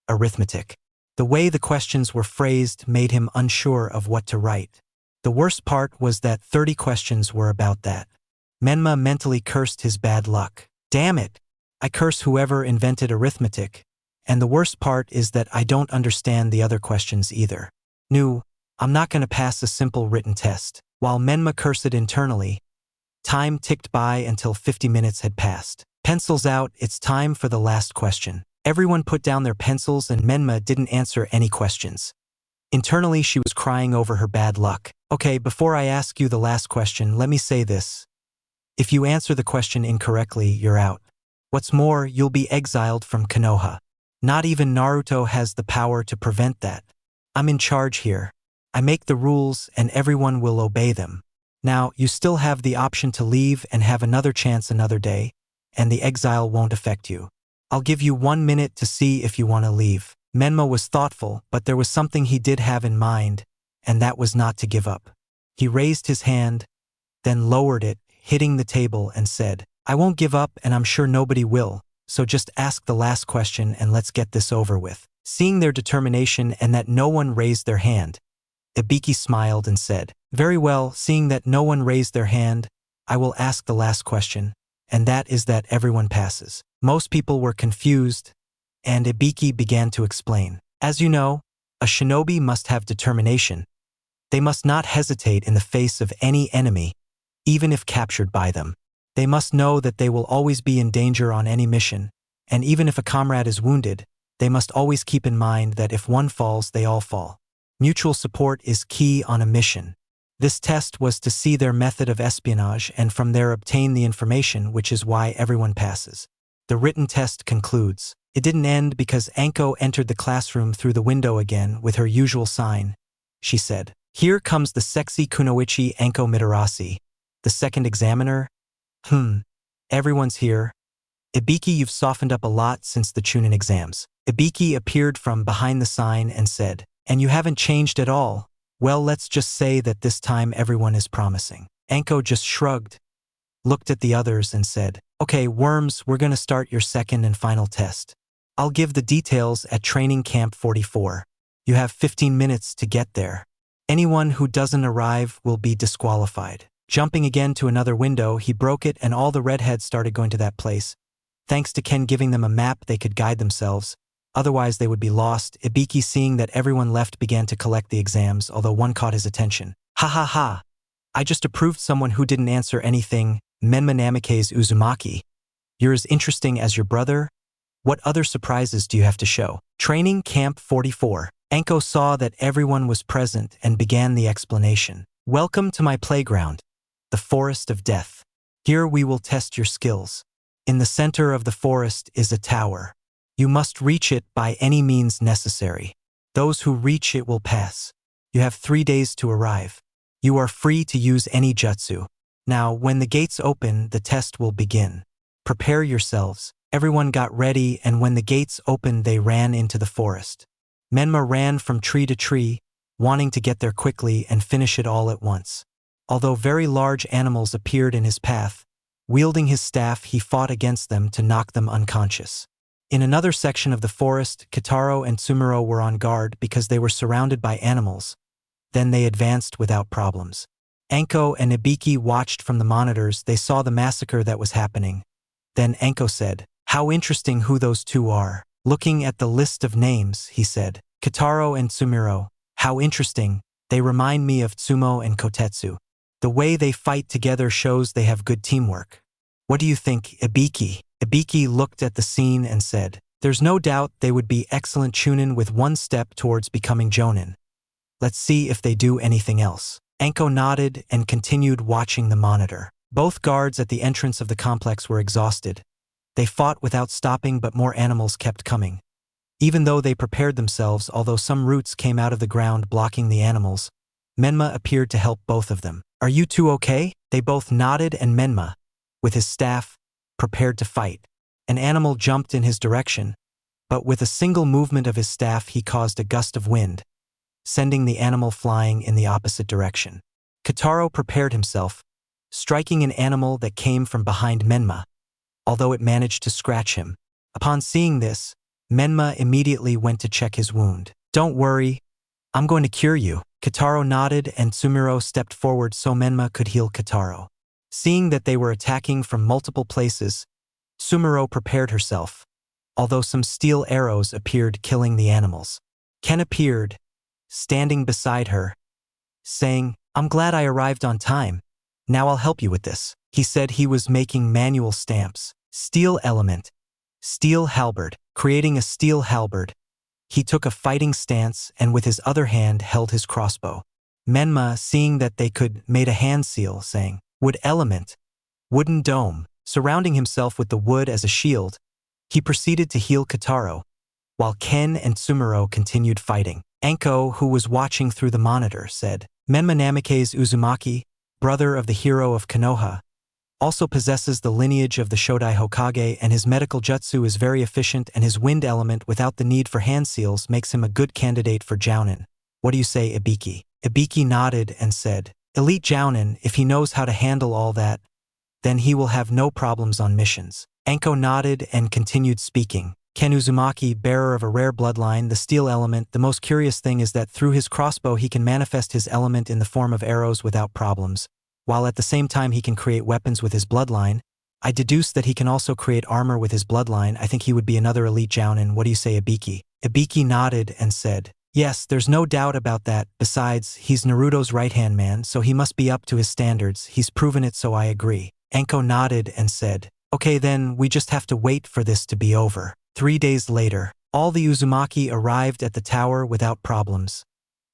arithmetic. The way the questions were phrased made him unsure of what to write. The worst part was that 30 questions were about that. Menma mentally cursed his bad luck. "Damn it! I curse whoever invented arithmetic, and the worst part is that I don't understand the other questions either. No, I'm not going to pass a simple written test." While Menma cursed internally, time ticked by until 50 minutes had passed. Pencils out, it's time for the last question. Everyone put down their pencils and Menma didn't answer any questions. Internally, she was crying over her bad luck. "Okay, before I ask you the last question, let me say this. If you answer the question incorrectly, you're out. What's more, you'll be exiled from Konoha. Not even Naruto has the power to prevent that. I'm in charge here. I make the rules and everyone will obey them. Now, you still have the option to leave and have another chance another day, and the exile won't affect you. I'll give you 1 minute to see if you want to leave." Menma was thoughtful, but there was something he did have in mind, and that was not to give up. He raised his hand, then lowered it, hitting the table, and said, "I won't give up and I'm sure nobody will, so just ask the last question and let's get this over with." Seeing their determination and that no one raised their hand, Ibiki smiled and said, "Very well, seeing that no one raised their hand, I will ask the last question, and that is that everyone passes." Most people were confused, and Ibiki began to explain. "As you know, a shinobi must have determination. They must not hesitate in the face of any enemy, even if captured by them. They must know that they will always be in danger on any mission, and even if a comrade is wounded, they must always keep in mind that if one falls, they all fall. Mutual support is key on a mission." This test was to see their method of espionage and from there obtain the information, which is why everyone passes. The written test concludes. It didn't end because Anko entered the classroom through the window again with her usual sign. She said, "Here comes the sexy kunoichi Anko Mitarasi, the second examiner." Everyone's here. "Ibiki, you've softened up a lot since the Chunin exams." Ibiki appeared from behind the sign and said, "And you haven't changed at all. Well, let's just say that this time everyone is promising." Anko just shrugged, looked at the others and said, "Okay, worms, we're going to start your second and final test. I'll give the details at training camp 44. You have 15 minutes to get there. Anyone who doesn't arrive will be disqualified. Jumping again to another window, he broke it and all the redheads started going to that place. Thanks to Ken giving them a map, they could guide themselves. Otherwise, they would be lost. Ibiki, seeing that everyone left, began to collect the exams, although one caught his attention. Ha ha ha! I just approved someone who didn't answer anything. Menma Namikaze Uzumaki. You're as interesting as your brother? What other surprises do you have to show? Training Camp 44. Anko saw that everyone was present and began the explanation. Welcome to my playground, the Forest of Death. Here we will test your skills. In the center of the forest is a tower. You must reach it by any means necessary. Those who reach it will pass. You have 3 days to arrive. You are free to use any jutsu. Now, when the gates open, the test will begin. Prepare yourselves. Everyone got ready, and when the gates opened, they ran into the forest. Menma ran from tree to tree, wanting to get there quickly and finish it all at once. Although very large animals appeared in his path, wielding his staff, he fought against them to knock them unconscious. In another section of the forest, Kitaro and Tsumuro were on guard because they were surrounded by animals. Then they advanced without problems. Anko and Ibiki watched from the monitors. They saw the massacre that was happening. Then Anko said, "How interesting who those two are." Looking at the list of names, he said, "Kitaro and Tsumuro. How interesting. They remind me of Tsumo and Kotetsu. The way they fight together shows they have good teamwork. What do you think, Ibiki?" Ibiki looked at the scene and said, "There's no doubt they would be excellent chunin with one step towards becoming jonin. Let's see if they do anything else." Anko nodded and continued watching the monitor. Both guards at the entrance of the complex were exhausted. They fought without stopping, but more animals kept coming. Even though they prepared themselves, although some roots came out of the ground blocking the animals, Menma appeared to help both of them. "Are you two okay?" They both nodded, and Menma, with his staff, prepared to fight. An animal jumped in his direction, but with a single movement of his staff he caused a gust of wind, sending the animal flying in the opposite direction. Kitaro prepared himself, striking an animal that came from behind Menma, although it managed to scratch him. Upon seeing this, Menma immediately went to check his wound. "Don't worry, I'm going to cure you." Kitaro nodded and Tsumuro stepped forward so Menma could heal Kitaro. Seeing that they were attacking from multiple places, Tsumuro prepared herself, although some steel arrows appeared killing the animals. Ken appeared, standing beside her, saying, "I'm glad I arrived on time. Now I'll help you with this." He said he was making manual stamps. Steel element. Steel halberd. Creating a steel halberd, he took a fighting stance and with his other hand held his crossbow. Menma, seeing that they could, made a hand seal, saying, "Wood element. Wooden dome." Surrounding himself with the wood as a shield, he proceeded to heal Kitaro, while Ken and Tsumuro continued fighting. Anko, who was watching through the monitor, said, "Menma Namikaze Uzumaki, brother of the hero of Konoha, also possesses the lineage of the Shodai Hokage, and his medical jutsu is very efficient, and his wind element without the need for hand seals makes him a good candidate for Jounin. What do you say, Ibiki?" Ibiki nodded and said, "Elite Jounin, if he knows how to handle all that, then he will have no problems on missions." Anko nodded and continued speaking. "Ken Uzumaki, bearer of a rare bloodline, the steel element. The most curious thing is that through his crossbow he can manifest his element in the form of arrows without problems, while at the same time he can create weapons with his bloodline. I deduce that he can also create armor with his bloodline. I think he would be another elite Jounin. What do you say, Ibiki?" Ibiki nodded and said, "Yes, there's no doubt about that. Besides, he's Naruto's right-hand man, so he must be up to his standards. He's proven it, so I agree." Anko nodded and said, "Okay, then we just have to wait for this to be over." 3 days later, all the Uzumaki arrived at the tower without problems.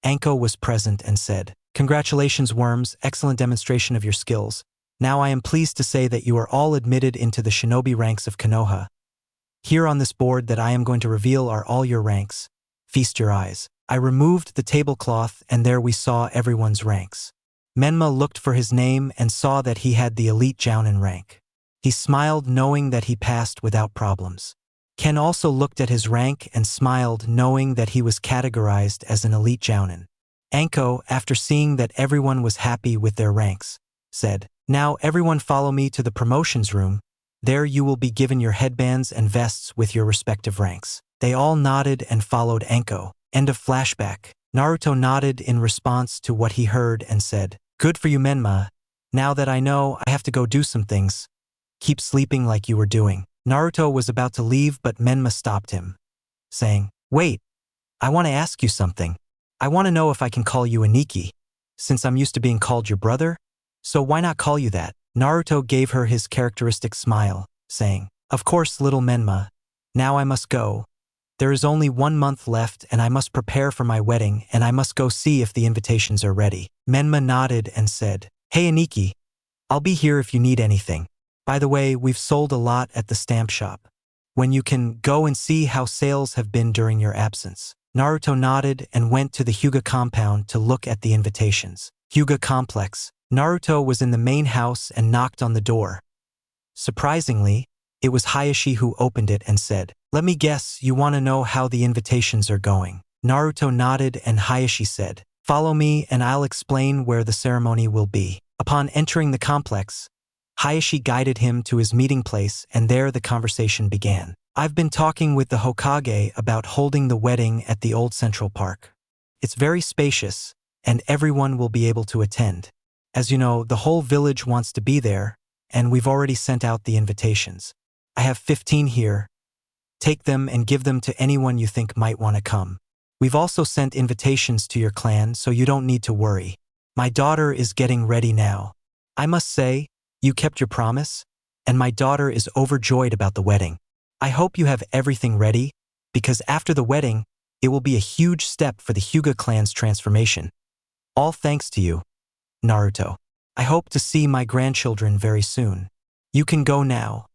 Anko was present and said, "Congratulations, Worms, excellent demonstration of your skills. Now I am pleased to say that you are all admitted into the shinobi ranks of Konoha. Here on this board that I am going to reveal are all your ranks. Feast your eyes." I removed the tablecloth and there we saw everyone's ranks. Menma looked for his name and saw that he had the elite Jounin rank. He smiled knowing that he passed without problems. Ken also looked at his rank and smiled knowing that he was categorized as an elite Jounin. Anko, after seeing that everyone was happy with their ranks, said, "Now everyone follow me to the promotions room. There you will be given your headbands and vests with your respective ranks." They all nodded and followed Anko. End of flashback. Naruto nodded in response to what he heard and said, "Good for you, Menma. Now that I know, I have to go do some things. Keep sleeping like you were doing. Naruto was about to leave, but Menma stopped him, saying, Wait, I want to ask you something. I want to know if I can call you Aniki, since I'm used to being called your brother, so why not call you that? Naruto gave her his characteristic smile, saying, Of course, little Menma. Now I must go. There is only 1 month left and I must prepare for my wedding and I must go see if the invitations are ready. Menma nodded and said, Hey Aniki, I'll be here if you need anything. By the way, we've sold a lot at the stamp shop. When you can go and see how sales have been during your absence. Naruto nodded and went to the Hyuga compound to look at the invitations. Hyuga complex. Naruto was in the main house and knocked on the door. Surprisingly, it was Hayashi who opened it and said, Let me guess, you want to know how the invitations are going. Naruto nodded and Hayashi said, Follow me and I'll explain where the ceremony will be. Upon entering the complex, Hayashi guided him to his meeting place and there the conversation began. I've been talking with the Hokage about holding the wedding at the old Central Park. It's very spacious and everyone will be able to attend. As you know, the whole village wants to be there and we've already sent out the invitations. I have 15 here. Take them and give them to anyone you think might want to come. We've also sent invitations to your clan, so you don't need to worry. My daughter is getting ready now. I must say, you kept your promise, and my daughter is overjoyed about the wedding. I hope you have everything ready, because after the wedding, it will be a huge step for the Hyuga clan's transformation. All thanks to you, Naruto. I hope to see my grandchildren very soon. You can go now.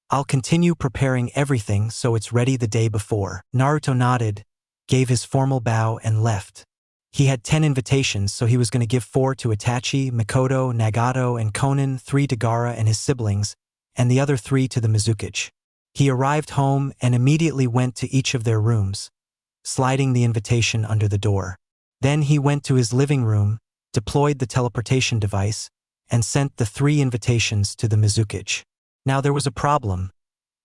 I'll continue preparing everything so it's ready the day before. Naruto nodded, gave his formal bow and left. He had 10 invitations, so he was going to give 4 to Itachi, Mikoto, Nagato, and Konan, 3 to Gaara and his siblings, and the other 3 to the Mizukage. He arrived home and immediately went to each of their rooms, sliding the invitation under the door. Then he went to his living room, deployed the teleportation device, and sent the 3 invitations to the Mizukage. Now there was a problem.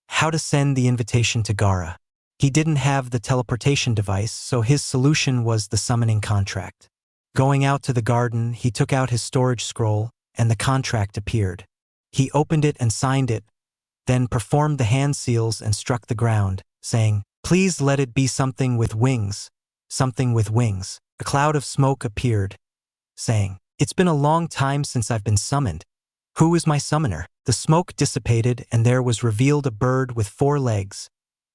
How to send the invitation to Gaara? He didn't have the teleportation device, so his solution was the summoning contract. Going out to the garden, he took out his storage scroll, and the contract appeared. He opened it and signed it, then performed the hand seals and struck the ground, saying, Please let it be something with wings. Something with wings. A cloud of smoke appeared, saying, It's been a long time since I've been summoned. Who is my summoner? The smoke dissipated and there was revealed a bird with 4 legs,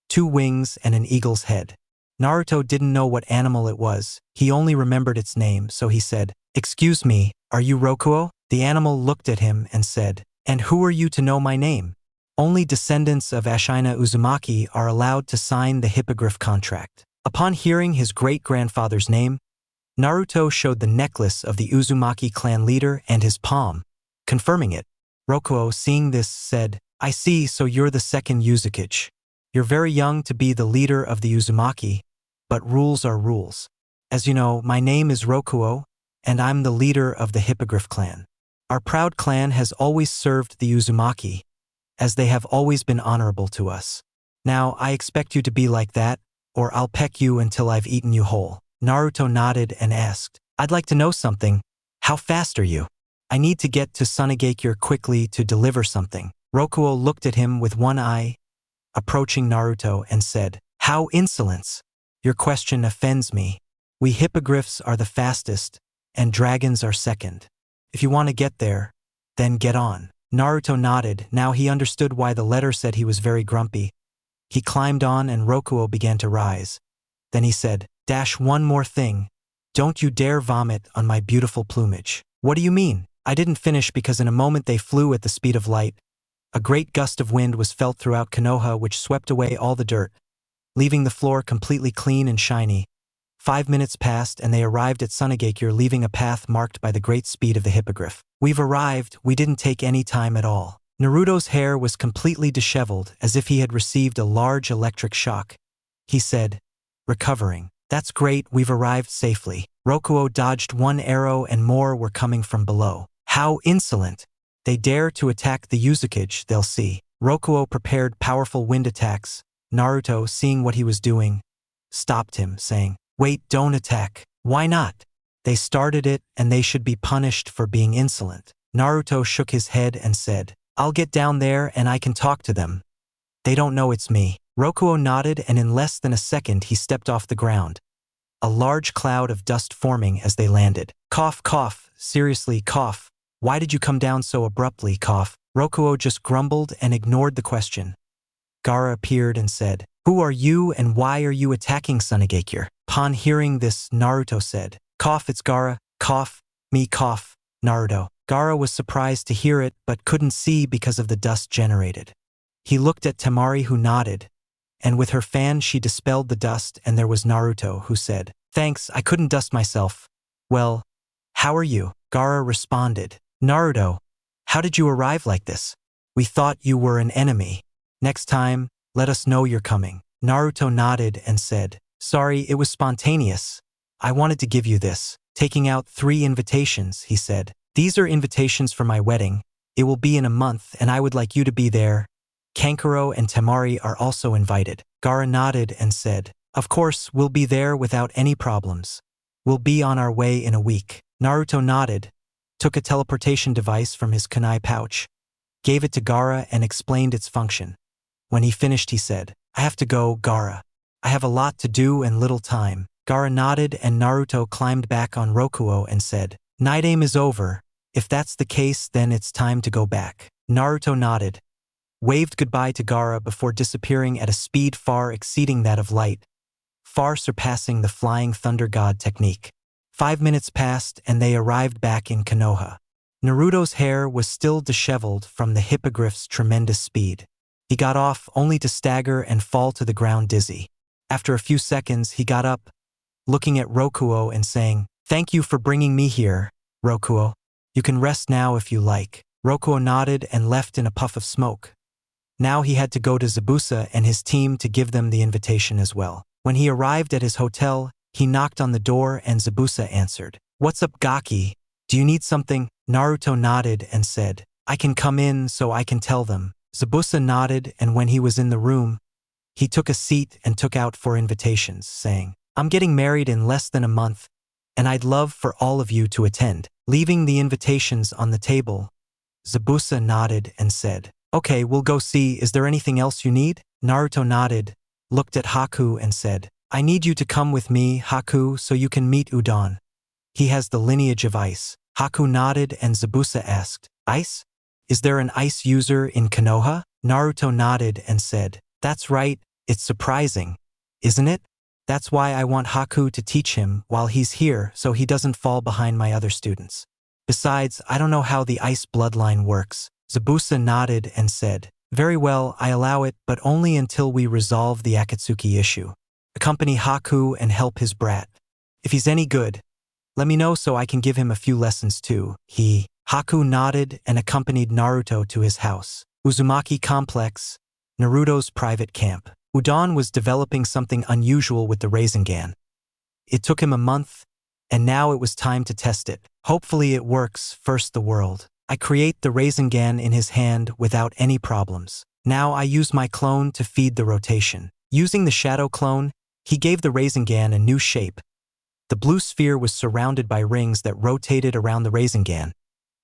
2 wings and an eagle's head. Naruto didn't know what animal it was, he only remembered its name, so he said, Excuse me, are you Rokuo? The animal looked at him and said, And who are you to know my name? Only descendants of Ashina Uzumaki are allowed to sign the hippogriff contract. Upon hearing his great-grandfather's name, Naruto showed the necklace of the Uzumaki clan leader and his palm, confirming it. Rokuo, seeing this, said, I see, so you're the second Uzukage. You're very young to be the leader of the Uzumaki, but rules are rules. As you know, my name is Rokuo, and I'm the leader of the Hippogriff clan. Our proud clan has always served the Uzumaki, as they have always been honorable to us. Now, I expect you to be like that, or I'll peck you until I've eaten you whole. Naruto nodded and asked, I'd like to know something. How fast are you? I need to get to Tsunade quickly to deliver something. Rokuo looked at him with one eye, approaching Naruto, and said, How insolence! Your question offends me. We hippogriffs are the fastest, and dragons are second. If you want to get there, then get on. Naruto nodded. Now he understood why the letter said he was very grumpy. He climbed on and Rokuo began to rise. Then he said, One more thing. Don't you dare vomit on my beautiful plumage. What do you mean? I didn't finish because in a moment they flew at the speed of light. A great gust of wind was felt throughout Konoha which swept away all the dirt, leaving the floor completely clean and shiny. 5 minutes passed and they arrived at Tsunade, leaving a path marked by the great speed of the hippogriff. We've arrived, we didn't take any time at all. Naruto's hair was completely disheveled as if he had received a large electric shock. He said, recovering. That's great, we've arrived safely. Rokuo dodged 1 arrow and more were coming from below. How insolent! They dare to attack the Uzukage, they'll see. Rokuo prepared powerful wind attacks. Naruto, seeing what he was doing, stopped him, saying, Wait, don't attack. Why not? They started it and they should be punished for being insolent. Naruto shook his head and said, I'll get down there and I can talk to them. They don't know it's me. Rokuo nodded, and in less than a second he stepped off the ground, a large cloud of dust forming as they landed. Cough, cough, seriously, cough. Why did you come down so abruptly, cough? Rokuo just grumbled and ignored the question. Gaara appeared and said, Who are you and why are you attacking Tsunade? Upon hearing this, Naruto said, Cough, it's Gaara, cough, me cough, Naruto. Gaara was surprised to hear it but couldn't see because of the dust generated. He looked at Temari, who nodded, and with her fan she dispelled the dust, and there was Naruto, who said, Thanks, I couldn't dust myself. Well, how are you? Gaara responded, Naruto, how did you arrive like this? We thought you were an enemy. Next time, let us know you're coming. Naruto nodded and said, Sorry, it was spontaneous. I wanted to give you this. Taking out 3 invitations, he said. These are invitations for my wedding. It will be in a month and I would like you to be there. Kankuro and Temari are also invited. Gaara nodded and said, Of course, we'll be there without any problems. We'll be on our way in a week. Naruto nodded, took a teleportation device from his kunai pouch, gave it to Gaara and explained its function. When he finished he said, I have to go, Gaara. I have a lot to do and little time. Gaara nodded and Naruto climbed back on Rokuo and said, Night aim is over. If that's the case, then it's time to go back. Naruto nodded, waved goodbye to Gaara before disappearing at a speed far exceeding that of light, far surpassing the flying thunder god technique. 5 minutes passed and they arrived back in Konoha. Naruto's hair was still disheveled from the hippogriff's tremendous speed. He got off only to stagger and fall to the ground dizzy. After a few seconds, he got up, looking at Rokuo and saying, Thank you for bringing me here, Rokuo. You can rest now if you like. Rokuo nodded and left in a puff of smoke. Now he had to go to Zabuza and his team to give them the invitation as well. When he arrived at his hotel, he knocked on the door and Zabuza answered. What's up, Gaki? Do you need something? Naruto nodded and said, I can come in so I can tell them. Zabuza nodded, and when he was in the room, he took a seat and took out 4 invitations, saying, I'm getting married in less than a month, and I'd love for all of you to attend. Leaving the invitations on the table, Zabuza nodded and said, Okay, we'll go see. Is there anything else you need? Naruto nodded, looked at Haku and said, I need you to come with me, Haku, so you can meet Udon. He has the lineage of ice. Haku nodded and Zabuza asked, Ice? Is there an ice user in Konoha? Naruto nodded and said, That's right, it's surprising, isn't it? That's why I want Haku to teach him while he's here so he doesn't fall behind my other students. Besides, I don't know how the ice bloodline works. Zabuza nodded and said, Very well, I allow it, but only until we resolve the Akatsuki issue. Accompany Haku and help his brat. If he's any good, let me know so I can give him a few lessons too. Haku nodded and accompanied Naruto to his house. Uzumaki Complex, Naruto's private camp. Udon was developing something unusual with the Rasengan. It took him a month, and now it was time to test it. Hopefully it works. First the world. I create the Rasengan in his hand without any problems. Now I use my clone to feed the rotation. Using the shadow clone, he gave the Rasengan a new shape. The blue sphere was surrounded by rings that rotated around the Rasengan,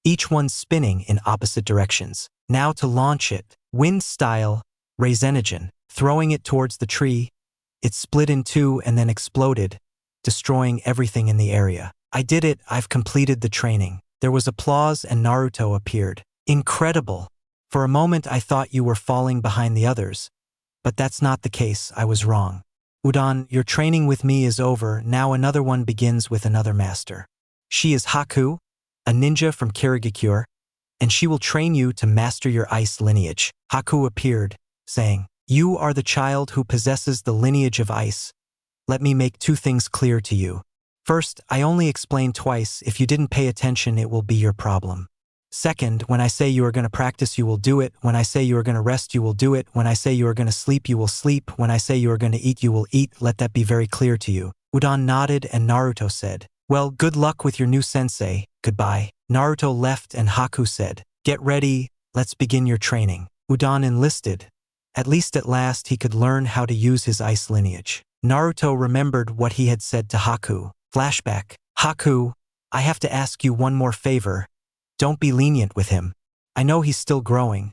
each one spinning in opposite directions. Now to launch it, wind style, Rasengan. Throwing it towards the tree, it split in 2 and then exploded, destroying everything in the area. I did it, I've completed the training. There was applause and Naruto appeared. Incredible! For a moment I thought you were falling behind the others, but that's not the case, I was wrong. Udon, your training with me is over, now another one begins with another master. She is Haku, a ninja from Kirigakure, and she will train you to master your ice lineage. Haku appeared, saying, You are the child who possesses the lineage of ice. Let me make 2 things clear to you. First, I only explained twice. If you didn't pay attention, it will be your problem. Second, when I say you are going to practice, you will do it. When I say you are going to rest, you will do it. When I say you are going to sleep, you will sleep. When I say you are going to eat, you will eat. Let that be very clear to you. Udon nodded and Naruto said, Well, good luck with your new sensei. Goodbye. Naruto left and Haku said, Get ready, let's begin your training. Udon enlisted. At least at last he could learn how to use his ice lineage. Naruto remembered what he had said to Haku. Flashback. Haku, I have to ask you one more favor. Don't be lenient with him. I know he's still growing,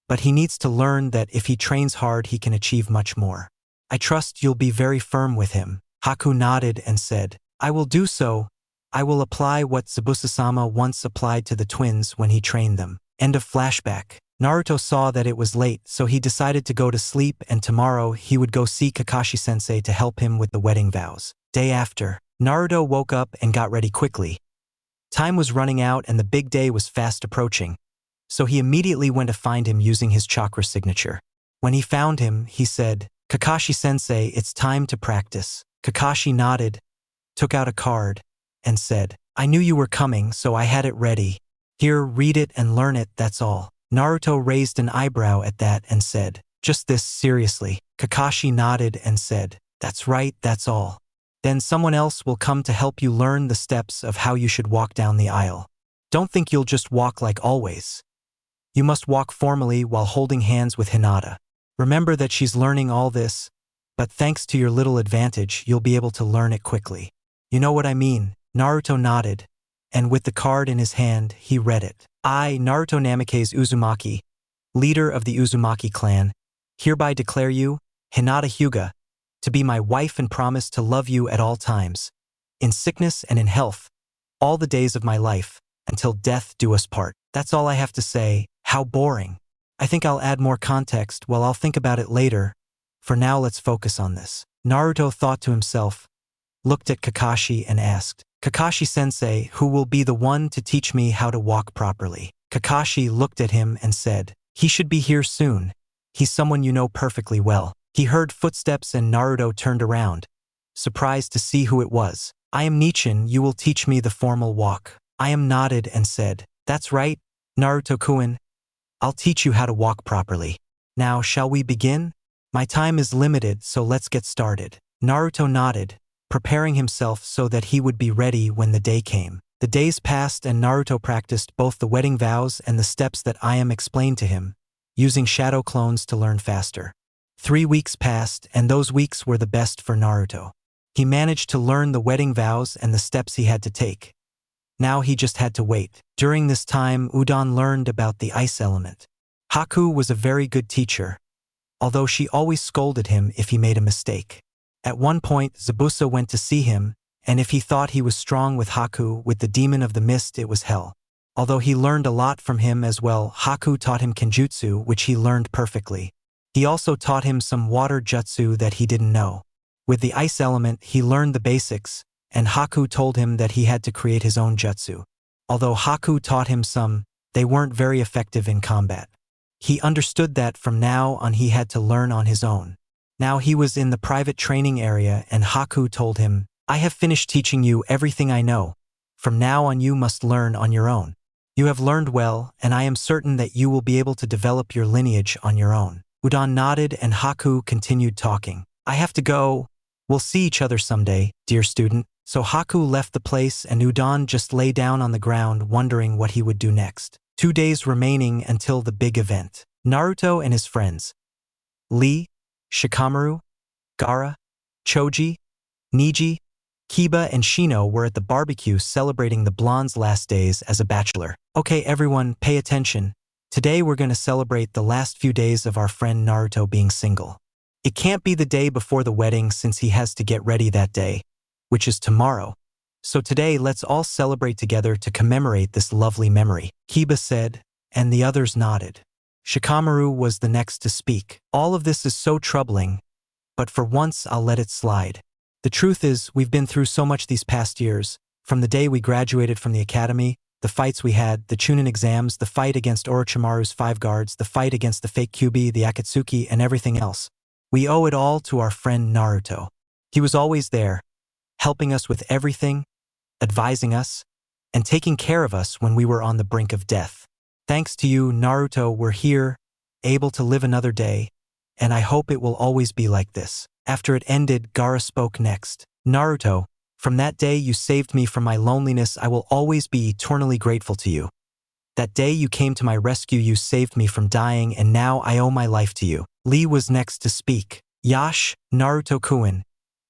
but he needs to learn that if he trains hard he can achieve much more. I trust you'll be very firm with him." Haku nodded and said, "I will do so. I will apply what Zabusa-sama once applied to the twins when he trained them." End of flashback. Naruto saw that it was late, so he decided to go to sleep, and tomorrow he would go see Kakashi-sensei to help him with the wedding vows. Day after, Naruto woke up and got ready quickly. Time was running out and the big day was fast approaching, so he immediately went to find him using his chakra signature. When he found him, he said, "Kakashi-sensei, it's time to practice." Kakashi nodded, took out a card, and said, "I knew you were coming, so I had it ready. Here, read it and learn it, that's all." Naruto raised an eyebrow at that and said, "Just this, seriously?" Kakashi nodded and said, "That's right, that's all. Then someone else will come to help you learn the steps of how you should walk down the aisle. Don't think you'll just walk like always. You must walk formally while holding hands with Hinata. Remember that she's learning all this, but thanks to your little advantage, you'll be able to learn it quickly. You know what I mean?" Naruto nodded, and with the card in his hand, he read it. "I, Naruto Namikaze Uzumaki, leader of the Uzumaki clan, hereby declare you, Hinata Hyuga, to be my wife and promise to love you at all times, in sickness and in health, all the days of my life, until death do us part." That's all I have to say. How boring. I think I'll add more context, well, I'll think about it later. For now, let's focus on this. Naruto thought to himself, looked at Kakashi and asked, "Kakashi-sensei, who will be the one to teach me how to walk properly?" Kakashi looked at him and said, "He should be here soon. He's someone you know perfectly well." He heard footsteps and Naruto turned around, surprised to see who it was. "I am Nichin, you will teach me the formal walk." I am nodded and said, "That's right, Naruto-kun. I'll teach you how to walk properly. Now, shall we begin? My time is limited, so let's get started." Naruto nodded, preparing himself so that he would be ready when the day came. The days passed and Naruto practiced both the wedding vows and the steps that I am explained to him, using shadow clones to learn faster. 3 weeks passed, and those weeks were the best for Naruto. He managed to learn the wedding vows and the steps he had to take. Now he just had to wait. During this time, Udon learned about the ice element. Haku was a very good teacher, although she always scolded him if he made a mistake. At one point, Zabusa went to see him, and if he thought he was strong with Haku, with the demon of the mist, it was hell. Although he learned a lot from him as well, Haku taught him Kenjutsu, which he learned perfectly. He also taught him some water jutsu that he didn't know. With the ice element, he learned the basics, and Haku told him that he had to create his own jutsu. Although Haku taught him some, they weren't very effective in combat. He understood that from now on he had to learn on his own. Now he was in the private training area and Haku told him, "I have finished teaching you everything I know. From now on you must learn on your own. You have learned well, and I am certain that you will be able to develop your lineage on your own." Udon nodded and Haku continued talking. "I have to go. We'll see each other someday, dear student." So Haku left the place and Udon just lay down on the ground wondering what he would do next. 2 days remaining until the big event. Naruto and his friends, Lee, Shikamaru, Gaara, Choji, Niji, Kiba and Shino were at the barbecue celebrating the blonde's last days as a bachelor. "Okay everyone, pay attention. Today we're going to celebrate the last few days of our friend Naruto being single. It can't be the day before the wedding since he has to get ready that day, which is tomorrow. So today let's all celebrate together to commemorate this lovely memory," Kiba said, and the others nodded. Shikamaru was the next to speak. "All of this is so troubling, but for once I'll let it slide. The truth is, we've been through so much these past years, from the day we graduated from the academy, the fights we had, the Chunin exams, the fight against Orochimaru's 5 guards, the fight against the fake Kyuubi, the Akatsuki, and everything else. We owe it all to our friend Naruto. He was always there, helping us with everything, advising us, and taking care of us when we were on the brink of death. Thanks to you, Naruto, we're here, able to live another day, and I hope it will always be like this." After it ended, Gaara spoke next. "Naruto, from that day you saved me from my loneliness. I will always be eternally grateful to you. That day you came to my rescue, you saved me from dying, and now I owe my life to you." Lee was next to speak. "Yash, Naruto-kun,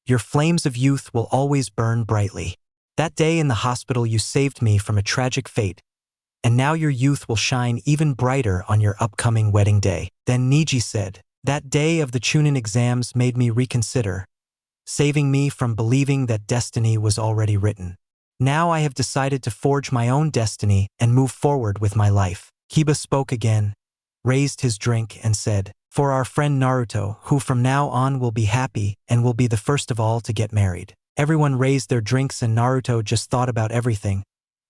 your flames of youth will always burn brightly. That day in the hospital you saved me from a tragic fate, and now your youth will shine even brighter on your upcoming wedding day." Then Niji said, "That day of the Chunin exams made me reconsider, saving me from believing that destiny was already written. Now I have decided to forge my own destiny and move forward with my life." Kiba spoke again, raised his drink, and said, "For our friend Naruto, who from now on will be happy and will be the first of all to get married." Everyone raised their drinks and Naruto just thought about everything,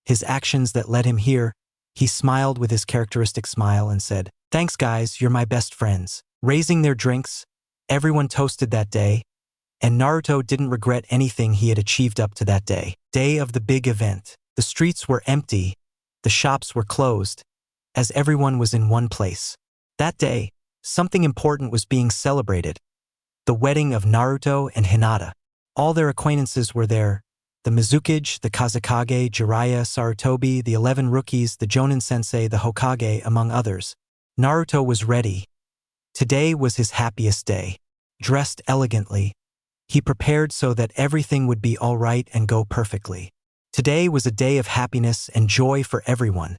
his actions that led him here. He smiled with his characteristic smile and said, "Thanks guys, you're my best friends." Raising their drinks, everyone toasted that day, and Naruto didn't regret anything he had achieved up to that day. Day of the big event. The streets were empty, the shops were closed, as everyone was in one place. That day, something important was being celebrated: the wedding of Naruto and Hinata. All their acquaintances were there: the Mizukage, the Kazekage, Jiraiya, Sarutobi, the 11 rookies, the Jonin sensei, the Hokage, among others. Naruto was ready. Today was his happiest day. Dressed elegantly, he prepared so that everything would be all right and go perfectly. Today was a day of happiness and joy for everyone,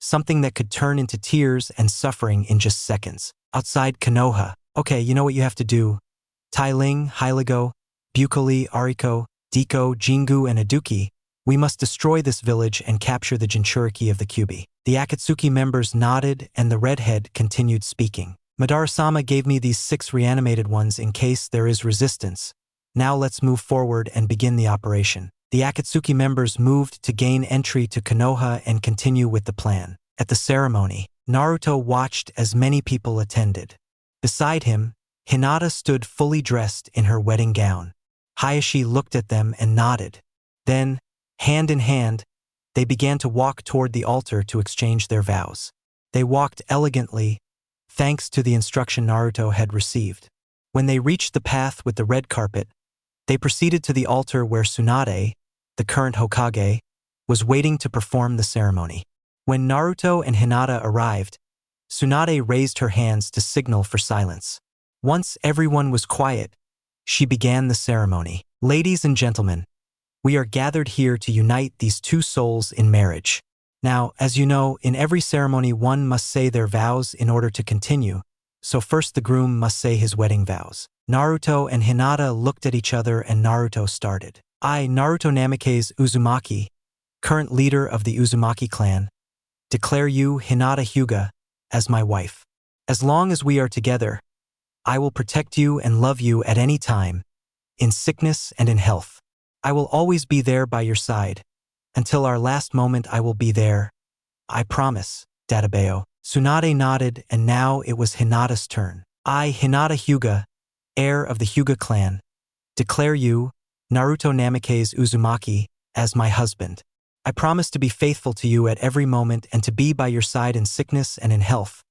something that could turn into tears and suffering in just seconds. Outside Konoha, "Okay, you know what you have to do. Tai Ling, Hyligo, Bukoli, Ariko, Diko, Jingu, and Aduki, we must destroy this village and capture the Jinchuriki of the Kyuubi." The Akatsuki members nodded and the redhead continued speaking. "Madara-sama gave me these 6 reanimated ones in case there is resistance. Now let's move forward and begin the operation." The Akatsuki members moved to gain entry to Konoha and continue with the plan. At the ceremony, Naruto watched as many people attended. Beside him, Hinata stood fully dressed in her wedding gown. Hayashi looked at them and nodded. Then, hand in hand, they began to walk toward the altar to exchange their vows. They walked elegantly, thanks to the instruction Naruto had received. When they reached the path with the red carpet, they proceeded to the altar where Tsunade, the current Hokage, was waiting to perform the ceremony. When Naruto and Hinata arrived, Tsunade raised her hands to signal for silence. Once everyone was quiet, she began the ceremony. "Ladies and gentlemen, we are gathered here to unite these 2 souls in marriage. Now, as you know, in every ceremony one must say their vows in order to continue, so first the groom must say his wedding vows." Naruto and Hinata looked at each other and Naruto started. "I, Naruto Namikaze Uzumaki, current leader of the Uzumaki clan, declare you, Hinata Hyuga, as my wife. As long as we are together, I will protect you and love you at any time, in sickness and in health. I will always be there by your side. Until our last moment I will be there. I promise, Databeo." Tsunade nodded, and now it was Hinata's turn. "I, Hinata Hyuga, heir of the Hyuga clan, declare you, Naruto Namikaze Uzumaki, as my husband. I promise to be faithful to you at every moment and to be by your side in sickness and in health.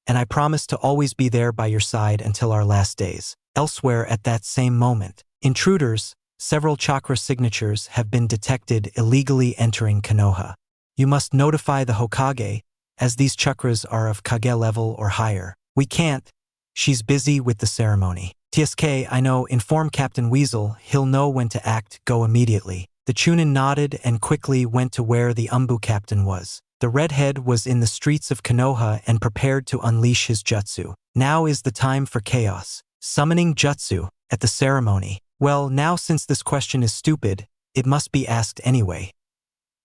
And I promise to always be there by your side until our last days." Elsewhere at that same moment, intruders, several chakra signatures have been detected illegally entering Konoha. You must notify the Hokage, as these chakras are of Kage level or higher. "We can't. She's busy with the ceremony." "TSK, I know, inform Captain Weasel, he'll know when to act, go immediately." The Chunin nodded and quickly went to where the Umbu captain was. The redhead was in the streets of Konoha and prepared to unleash his jutsu. Now is the time for chaos. Summoning jutsu at the ceremony. Well, now since this question is stupid, it must be asked anyway.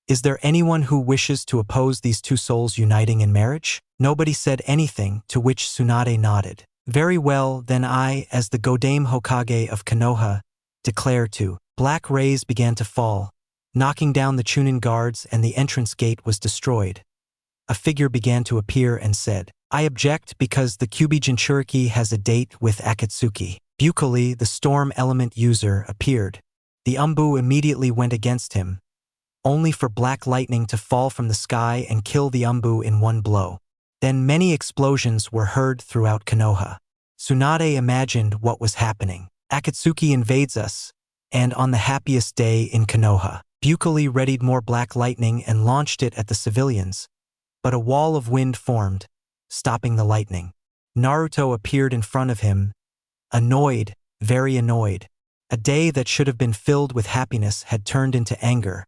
Is there anyone who wishes to oppose these 2 souls uniting in marriage? Nobody said anything, to which Tsunade nodded. "Very well, then I, as the Godame Hokage of Konoha, declare to." Black rays began to fall, knocking down the Chunin guards, and the entrance gate was destroyed. A figure began to appear and said, "I object because the Kyuubi Jinchuriki has a date with Akatsuki." Bukoli, the storm element user, appeared. The Umbu immediately went against him, only for black lightning to fall from the sky and kill the Umbu in one blow. Then many explosions were heard throughout Konoha. Tsunade imagined what was happening. Akatsuki invades us, and on the happiest day in Konoha. Bukoli readied more black lightning and launched it at the civilians, but a wall of wind formed, stopping the lightning. Naruto appeared in front of him, annoyed, very annoyed. A day that should have been filled with happiness had turned into anger,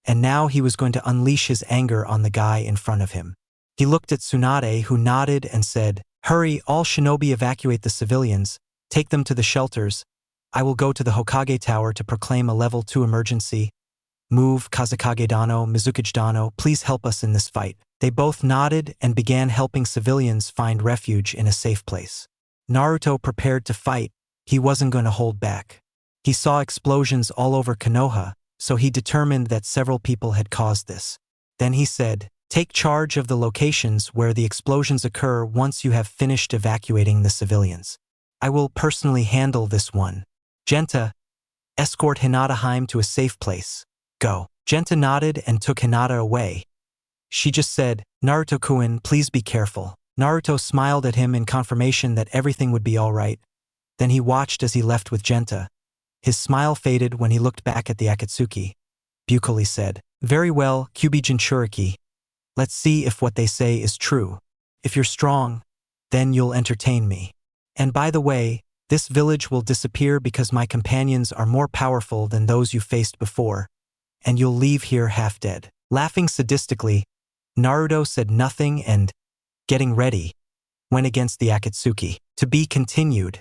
and now he was going to unleash his anger on the guy in front of him. He looked at Tsunade, who nodded and said, "Hurry, all shinobi, evacuate the civilians. Take them to the shelters. I will go to the Hokage Tower to proclaim a level 2 emergency. Move, Kazekage Dano, Mizukage Dano, please help us in this fight." They both nodded and began helping civilians find refuge in a safe place. Naruto prepared to fight. He wasn't going to hold back. He saw explosions all over Konoha, so he determined that several people had caused this. Then he said, "Take charge of the locations where the explosions occur once you have finished evacuating the civilians. I will personally handle this one. Genta, escort Hinata Heim to a safe place. Go." Genta nodded and took Hinata away. She just said, "Naruto-kun, please be careful." Naruto smiled at him in confirmation that everything would be all right. Then he watched as he left with Genta. His smile faded when he looked back at the Akatsuki. Bucoli said, "Very well, Kyubi Jinchuriki. Let's see if what they say is true. If you're strong, then you'll entertain me. And by the way, this village will disappear because my companions are more powerful than those you faced before, and you'll leave here half dead." Laughing sadistically, Naruto said nothing and, getting ready, went against the Akatsuki. To be continued.